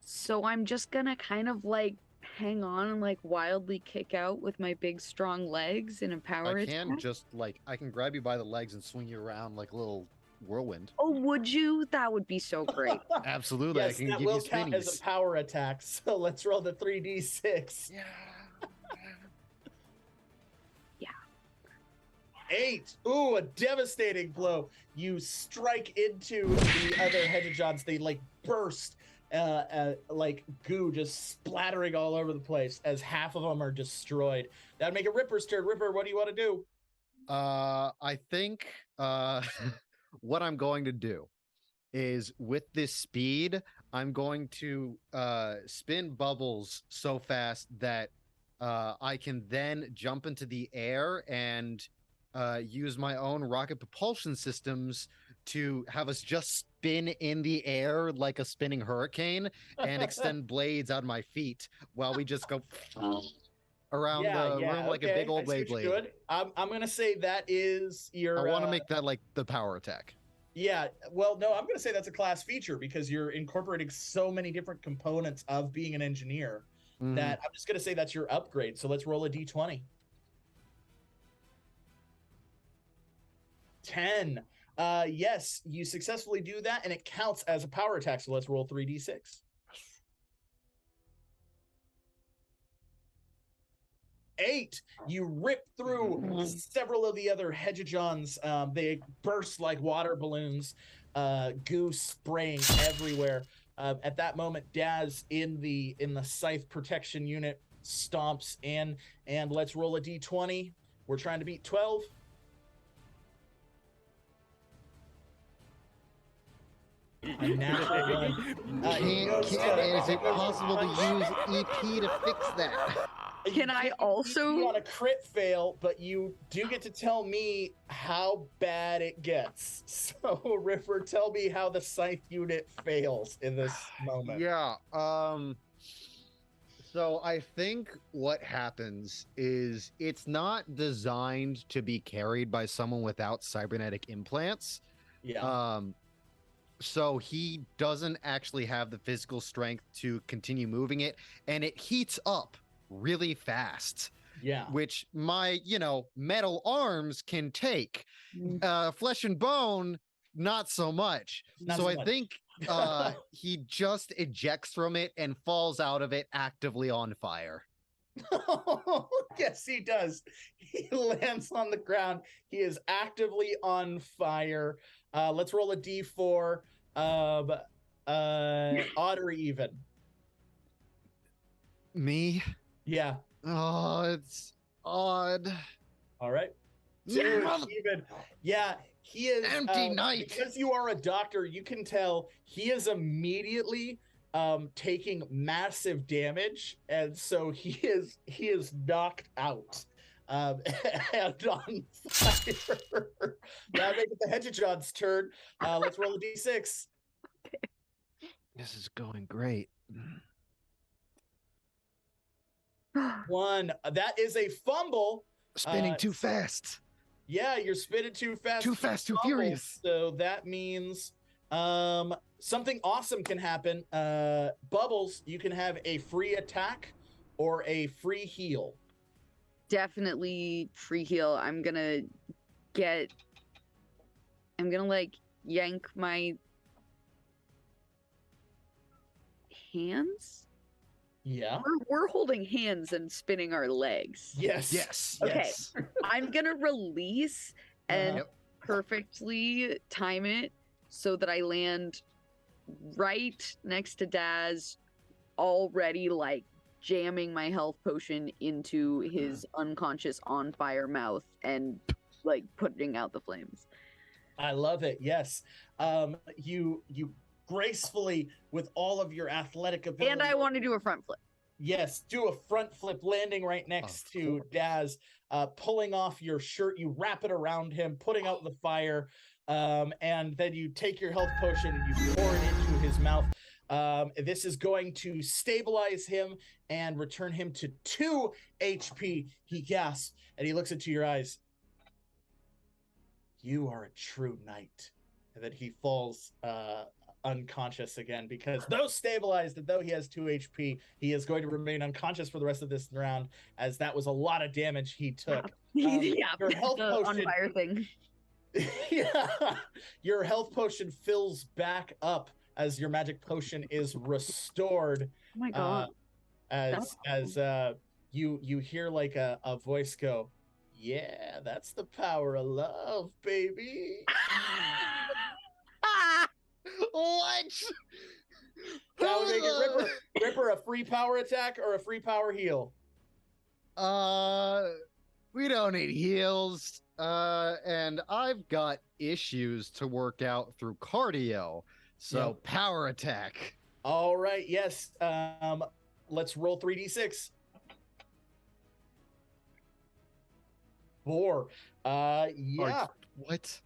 So I'm just gonna kind of like hang on and like wildly kick out with my big strong legs in a power I attack. can just like I can grab you by the legs and swing you around like a little whirlwind. Oh, would you? That would be so great. Absolutely, Yes, I can that give will you count as a spinnies. power attack. So let's roll the 3d6. Yeah. 8. Ooh, a devastating blow. You strike into the other Hedgejohns. They like burst, like goo just splattering all over the place as half of them are destroyed. That'd make it Ripper's turn. Ripper, what do you want to do? I think what I'm going to do is with this speed, I'm going to spin Bubbles so fast that I can then jump into the air and use my own rocket propulsion systems to have us just spin in the air like a spinning hurricane and extend blades out of my feet while we just go around the room like a big old Beyblade. Good. I'm gonna say that is your. I want to make that like the power attack. Yeah, well, no, I'm gonna say that's a class feature because you're incorporating so many different components of being an engineer that I'm just gonna say that's your upgrade. So let's roll a d20. 10. Yes, you successfully do that, and it counts as a power attack. So let's roll 3d6. 8. You rip through several of the other Hedgejohns. They burst like water balloons, goo spraying everywhere. At that moment, Daz in the scythe protection unit stomps in, and let's roll a d20. We're trying to beat 12. A natural one. Is it possible to use EP to fix that? Can I also- You on a crit fail, but you do get to tell me how bad it gets. So, Ripper, tell me how the scythe unit fails in this moment. Yeah. So I think what happens is it's not designed to be carried by someone without cybernetic implants. Yeah. So he doesn't actually have the physical strength to continue moving it, and it heats up really fast, Yeah. which my, metal arms can take. Flesh and bone, not so much. Not so so I much. think he just ejects from it and falls out of it actively on fire. Yes, he does. He lands on the ground. He is actively on fire. Let's roll a d4. Odd or even. Me? Yeah. Oh, it's odd. All right. Yeah, Even. Yeah, he is Empty night. Because you are a doctor, you can tell he is immediately taking massive damage, and so he is knocked out. And on fire. Now make it the Hedgejohn's turn. Let's roll a d6. This is going great. 1. That is a fumble. Spinning too fast. Yeah, you're spinning too fast. Too fast, too Fumble. furious. So that means something awesome can happen. Bubbles, you can have a free attack or a free heal. Definitely free heal. I'm gonna like yank my hands. Yeah. We're holding hands and spinning our legs. Yes. Yes. Okay. Yes. I'm gonna release and Uh-huh. perfectly time it so that I land right next to Daz, already like jamming my health potion into his unconscious on fire mouth and like putting out the flames. I love it. Yes. You gracefully, with all of your athletic ability. And I want to do a front flip. Yes, do a front flip landing right next to Daz, pulling off your shirt. You wrap it around him, putting out the fire, and then you take your health potion and you pour it into his mouth. This is going to stabilize him and return him to 2 HP. He gasps and he looks into your eyes. You are a true knight. And then he falls unconscious again, because though stabilized and though he has 2 HP, he is going to remain unconscious for the rest of this round, as that was a lot of damage he took. Yeah, your health the potion, on fire thing. yeah, your health potion fills back up as your magic potion is restored. Oh my god. You hear like a voice go, "Yeah, that's the power of love, baby." What? That would make it Ripper a free power attack or a free power heal? We don't need heals. And I've got issues to work out through cardio. So Yep. power attack. All right, yes. Let's roll 3d6. 4. Yeah. What?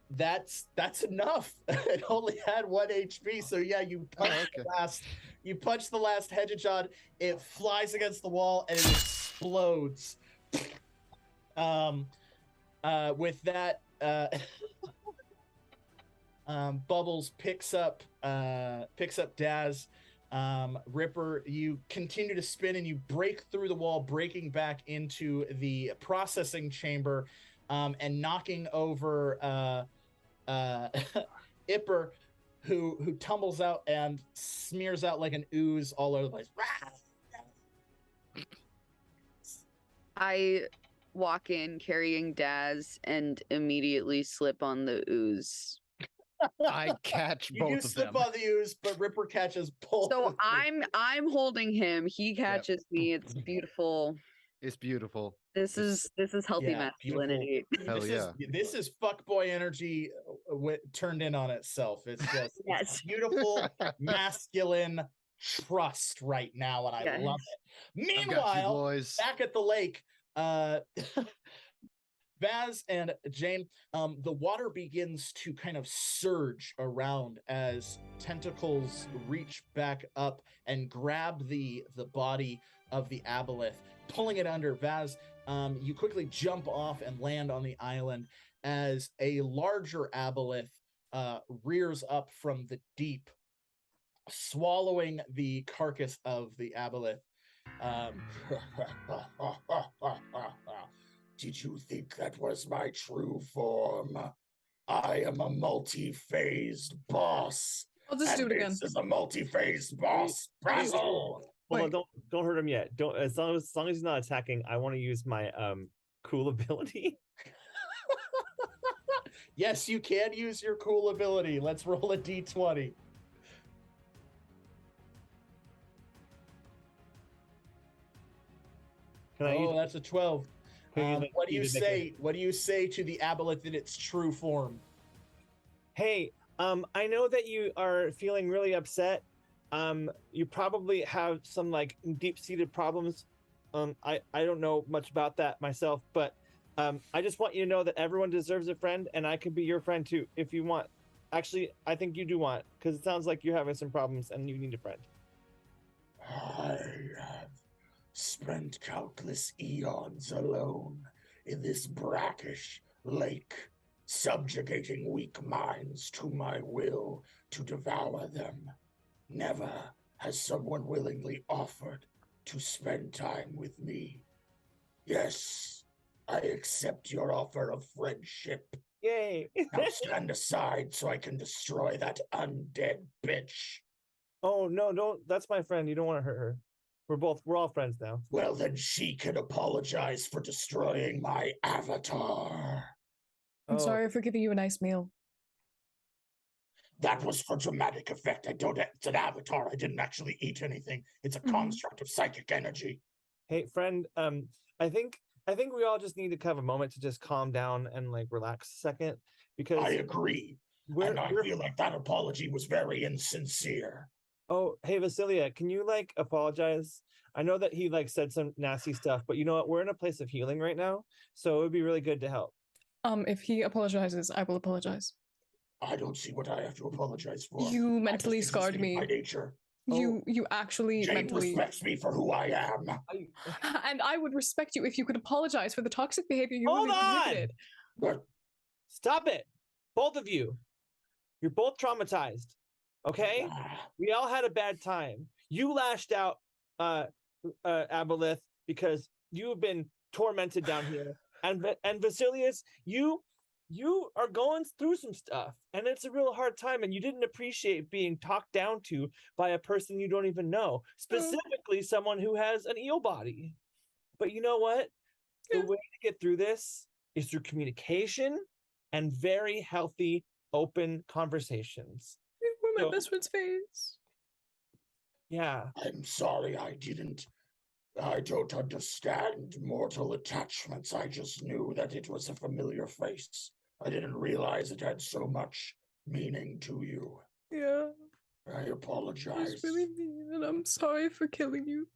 That's enough. It only had 1 HP, so yeah, you punch the last Hedgehog. It flies against the wall and it explodes. With that, Bubbles picks up Daz. Ripper, you continue to spin and you break through the wall, breaking back into the processing chamber, and knocking over Ipper, who tumbles out and smears out like an ooze all over the place. I walk in carrying Daz and immediately slip on the ooze. I catch You both do of slip them. on the ooze, but Ripper catches both. So of them. I'm holding him. He catches me. It's beautiful. It's beautiful. This is healthy Yeah, masculinity. Hell yeah. This is fuckboy energy turned in on itself. It's just Yes. beautiful, masculine trust right now, and I Yes. love it. I've got you, Meanwhile, boys. back at the lake, Vaz and Jayne, the water begins to kind of surge around as tentacles reach back up and grab the body of the Aboleth, pulling it under. Vaz, you quickly jump off and land on the island as a larger Aboleth rears up from the deep, swallowing the carcass of the Aboleth. Did you think that was my true form? I am a multi-phased boss. I'll just do it again. This is a multi-phased boss. Brazzle! Hold on, don't hurt him yet. Don't as long as he's not attacking, I want to use my cool ability. Yes, you can use your cool ability. Let's roll a d20. Can I use That's a 12. Can I What do you use it say? What do you say to the Aboleth in its true form? Hey, I know that you are feeling really upset. You probably have some like deep-seated problems. I don't know much about that myself, but I just want you to know that everyone deserves a friend, and I can be your friend too if you want. Actually, I think you do want, because it sounds like you're having some problems and you need a friend. I have spent countless eons alone in this brackish lake, subjugating weak minds to my will to devour them. Never has someone willingly offered to spend time with me. Yes, I accept your offer of friendship. Yay! Now stand aside so I can destroy that undead bitch. Oh no, don't! That's my friend. You don't want to hurt her. We're all friends now. Well, then she can apologize for destroying my avatar. I'm Oh, sorry for giving you a nice meal. That was for dramatic effect. It's an avatar. I didn't actually eat anything. It's a construct of psychic energy. Hey, friend. I think we all just need to have a moment to just calm down and like relax a second because I agree. And I feel like that apology was very insincere. Oh, hey, Vasilia, can you like apologize? I know that he like said some nasty stuff, but you know what? We're in a place of healing right now, so it would be really good to help. If he apologizes, I will apologize. I don't see what I have to apologize for. You mentally scarred By me. nature. You actually Jayne mentally respects me for who I am. and I would respect you if you could apologize for the toxic behavior you Hold really on! exhibited. But Stop it, both of you. You're both traumatized. Okay, we all had a bad time. You lashed out, Aboleth, because you have been tormented down here, and Vasilius, you are going through some stuff, and it's a real hard time, and you didn't appreciate being talked down to by a person you don't even know, specifically someone who has an eel body. But you know what? The way to get through this is through communication and very healthy, open conversations. We're my best friend's face. Yeah. I'm sorry, I don't understand mortal attachments. I just knew that it was a familiar face. I didn't realize it had so much meaning to you. Yeah. I apologize. It's really mean, and I'm sorry for killing you.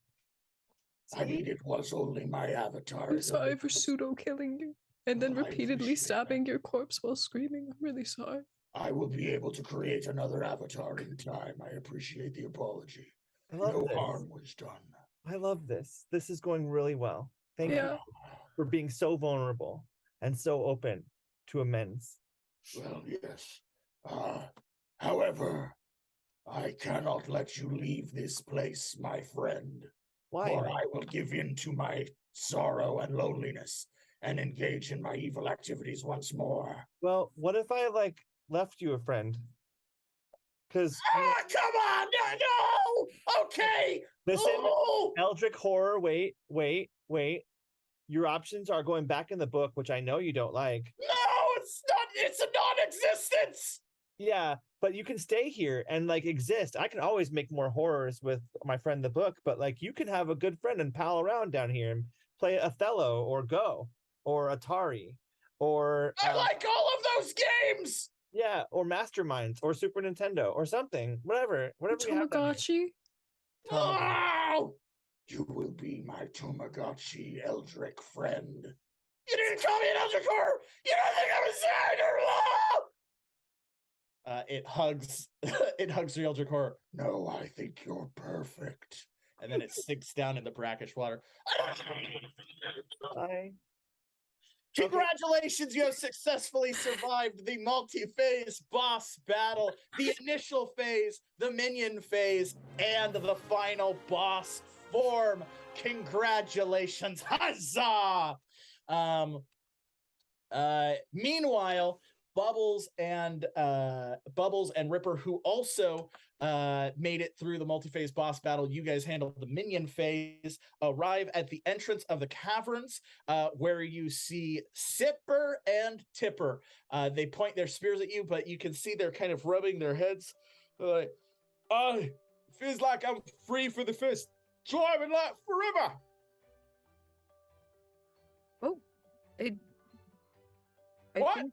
I mean, it was only my avatar. I'm sorry for pseudo killing you, and then Well, I repeatedly appreciate stabbing your corpse while screaming. I'm really sorry. I will be able to create another avatar in time. I appreciate the apology. I love No this. harm was done. I love this. This is going really well. Thank you for being so vulnerable and so open to amends. Well, yes. However, I cannot let you leave this place, my friend. Why? Or I will give in to my sorrow and loneliness and engage in my evil activities once more. Well, what if I like left you a friend? Because come on! No! Okay! Listen, Eldritch horror. Wait. Your options are going back in the book, which I know you don't like. No, it's not. It's a non-existence. Yeah, but you can stay here and like exist. I can always make more horrors with my friend the book, but like you can have a good friend and pal around down here and play Othello or Go or Atari or I like all of those games. Yeah, or Masterminds or Super Nintendo or something. Whatever we have down here. No! You will be my Tamagotchi Eldritch friend. You didn't call me an Eldritch horror! You don't think I'm a Snyder! It hugs the Eldritch horror. No, I think you're perfect. And then it sinks down in the brackish water. Bye. Congratulations, you have successfully survived the multi-phase boss battle, the initial phase, the minion phase, and the final boss form. Congratulations, huzzah! Meanwhile, Bubbles and Ripper, who also made it through the multi-phase boss battle, you guys handled the minion phase, arrive at the entrance of the caverns, where you see Sipper and Tipper. They point their spears at you, but you can see they're kind of rubbing their heads. They're like, feels like I'm free for the first time in like forever. Oh, I What? think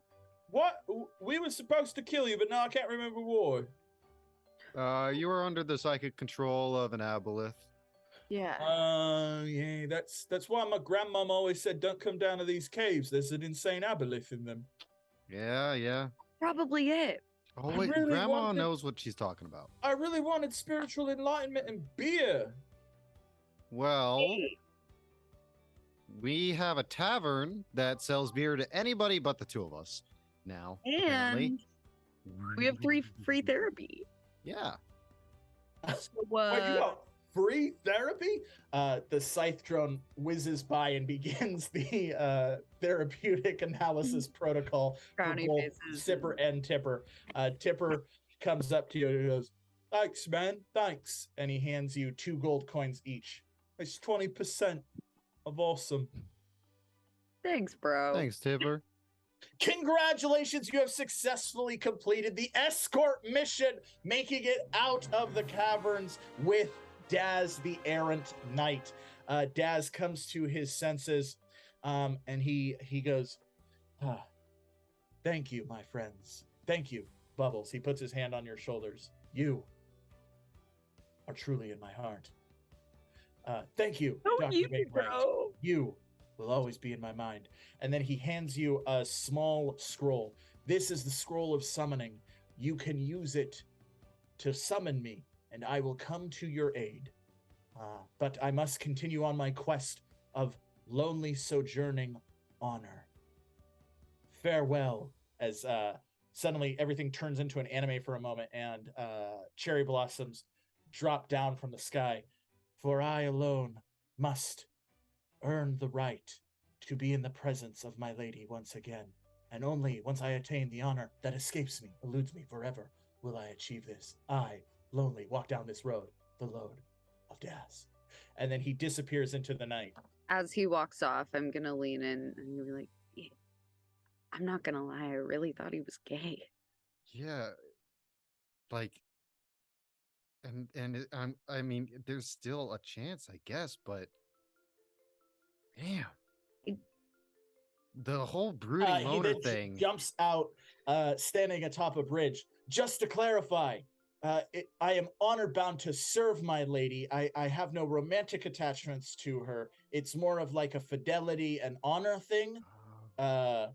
What? We were supposed to kill you, but now I can't remember why. You were under the psychic control of an Aboleth. yeah. Yeah, that's why my grandmom always said, don't come down to these caves. There's an insane Aboleth in them. Yeah. Probably it. Oh, I wait, really Grandma wanted- knows what she's talking about. I really wanted spiritual enlightenment and beer. Well, we have a tavern that sells beer to anybody but the two of us now. apparently. And we have free therapy. Yeah. So, Wait, you got free therapy? The scythe drone whizzes by and begins the therapeutic analysis protocol for Frowny both faces Sipper and Tipper. Tipper comes up to you and goes, thanks, man, thanks. And he hands you 2 gold coins each. It's 20% of awesome. Thanks, bro. Thanks, Tipper. Congratulations, you have successfully completed the escort mission, making it out of the caverns with Daz the Errant Knight. Daz comes to his senses, and he goes, thank you, my friends. Thank you, Bubbles. He puts his hand on your shoulders. You are truly in my heart. Thank you, Dr. Wainwright. You will always be in my mind. And then he hands you a small scroll. This is the scroll of summoning. You can use it to summon me, and I will come to your aid. But I must continue on my quest of lonely sojourning honor. Farewell, as suddenly everything turns into an anime for a moment, and cherry blossoms drop down from the sky. For I alone must earn the right to be in the presence of my lady once again, and only once I attain the honor that escapes me, eludes me forever, will I achieve this. I, lonely, walk down this road, the road of Daz. And then he disappears into the night. As he walks off, I'm gonna lean in and be like, yeah, I'm not gonna lie, I really thought he was gay. Yeah, like, I mean, there's still a chance, I guess, but damn, the whole brooding He loner then thing. jumps out, standing atop a bridge. Just to clarify, I am honor bound to serve my lady. I have no romantic attachments to her. It's more of like a fidelity and honor thing. Yes,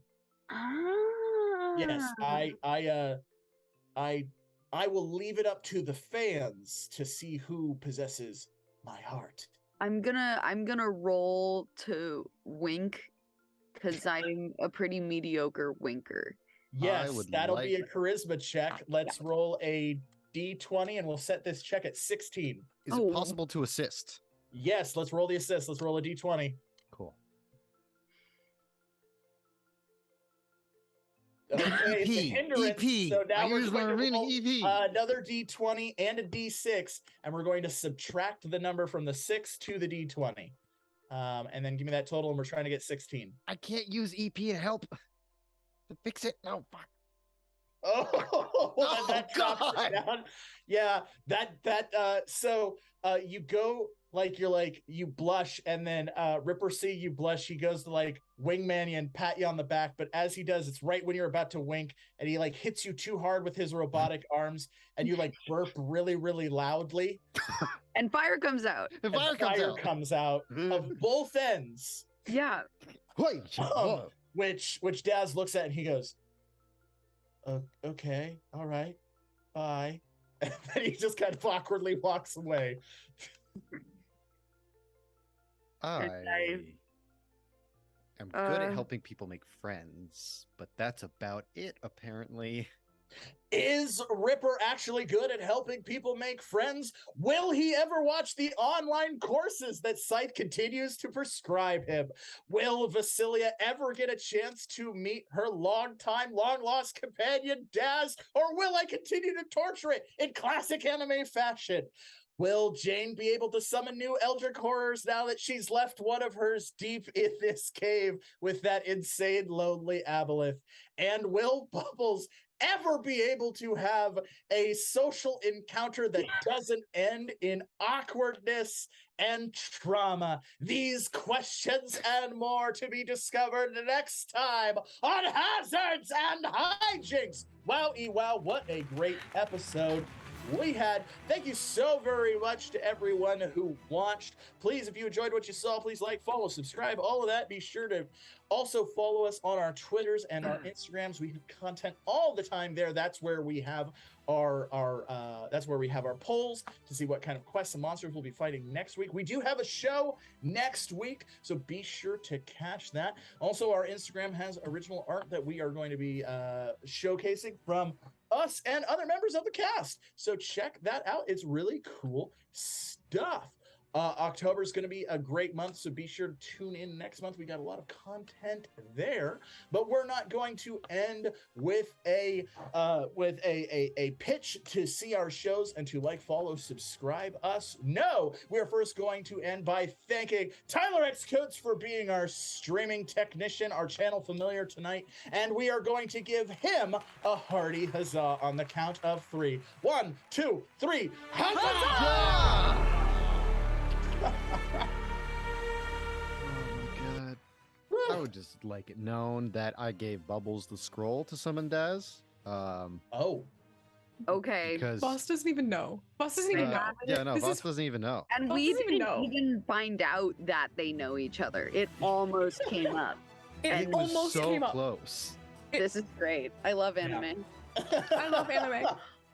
I will leave it up to the fans to see who possesses my heart. I'm gonna roll to wink because I'm a pretty mediocre winker. Yes, would that'll like be a charisma check. Let's roll a d20 and we'll set this check at 16. Is it possible to assist? Yes, let's roll the assist. Let's roll a d20. Cool. Okay, it's a hindrance, EP. so now I we're use going my to remaining roll EP. another d20 and a d6, and we're going to subtract the number from the 6 to the d20. And then give me that total, and we're trying to get 16. I can't use EP to help to fix it. No, fuck. Oh, that drops it God. down. Yeah, so you go, like, you're like, you blush, and then Ripper see you blush. He goes to like wingman you and pat you on the back, but as he does, it's right when you're about to wink, and he like hits you too hard with his robotic arms, and you like burp really, really loudly. And fire comes out. And And fire comes out of both ends. Yeah. Wait, Which Daz looks at and he goes, okay, all right, bye. And then he just kind of awkwardly walks away. I am good at Uh, helping people make friends, but that's about it, apparently. Is Ripper actually good at helping people make friends? Will he ever watch the online courses that Scythe continues to prescribe him? Will Vasilia ever get a chance to meet her long-time, long-lost companion, Daz? Or will I continue to torture it in classic anime fashion? Will Jayne be able to summon new Eldritch horrors now that she's left one of hers deep in this cave with that insane, lonely Aboleth? And will Bubbles ever be able to have a social encounter that doesn't end in awkwardness and trauma? These questions and more to be discovered next time on Hazards and Hijinks. Wowie wow, what a great episode we had. Thank you so very much to everyone who watched. Please, if you enjoyed what you saw, please like, follow, subscribe, all of that. Be sure to also follow us on our Twitters and our Instagrams. We have content all the time there. That's where we have our polls to see what kind of quests and monsters we'll be fighting next week. We do have a show next week, so be sure to catch that. Also, our Instagram has original art that we are going to be showcasing from us and other members of the cast. So check that out. It's really cool stuff. October is going to be a great month, so be sure to tune in next month. We got a lot of content there, but we're not going to end with a pitch to see our shows and to like, follow, subscribe us. No, we're first going to end by thanking Tyler X Koontz for being our streaming technician, our channel familiar tonight, and we are going to give him a hearty huzzah on the count of 3. 1, 2, 3, huzzah! Oh my god. I would just like it known that I gave Bubbles the scroll to summon Daz. Oh. Okay. Because Boss doesn't even know. Boss doesn't even know. yeah, no, This Boss is- doesn't even know. And Boss we doesn't even didn't know. even find out that they know each other. It almost came up. It And It was almost so came up. close. This is great. I love anime. I love anime.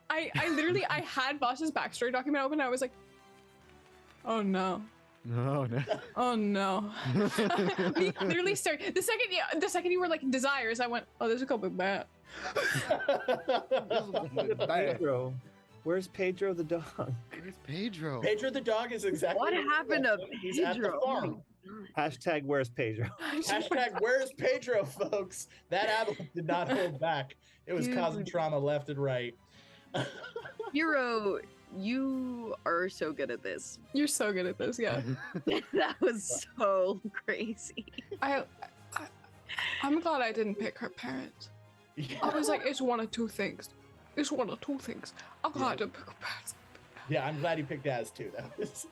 I literally I had Boss's backstory document open and I was like, oh no. No, no. Oh no. We literally started the second you were like desires, I went, oh, this is gonna be bad. Pedro. Where's Pedro the dog? Where's Pedro? Pedro the dog is exactly What happened to He's at the Pedro? Oh my farm. Hashtag where's Pedro? Hashtag where's Pedro, folks? That Aboleth did not hold back. It was causing trauma left and right. Hero, you are so good at this. You're so good at this, yeah. That was so crazy. I'm glad I didn't pick her parents. I was like, it's one of two things. It's one of two things. I'm glad I didn't pick her parents. Yeah, I'm glad you picked Daz too. That was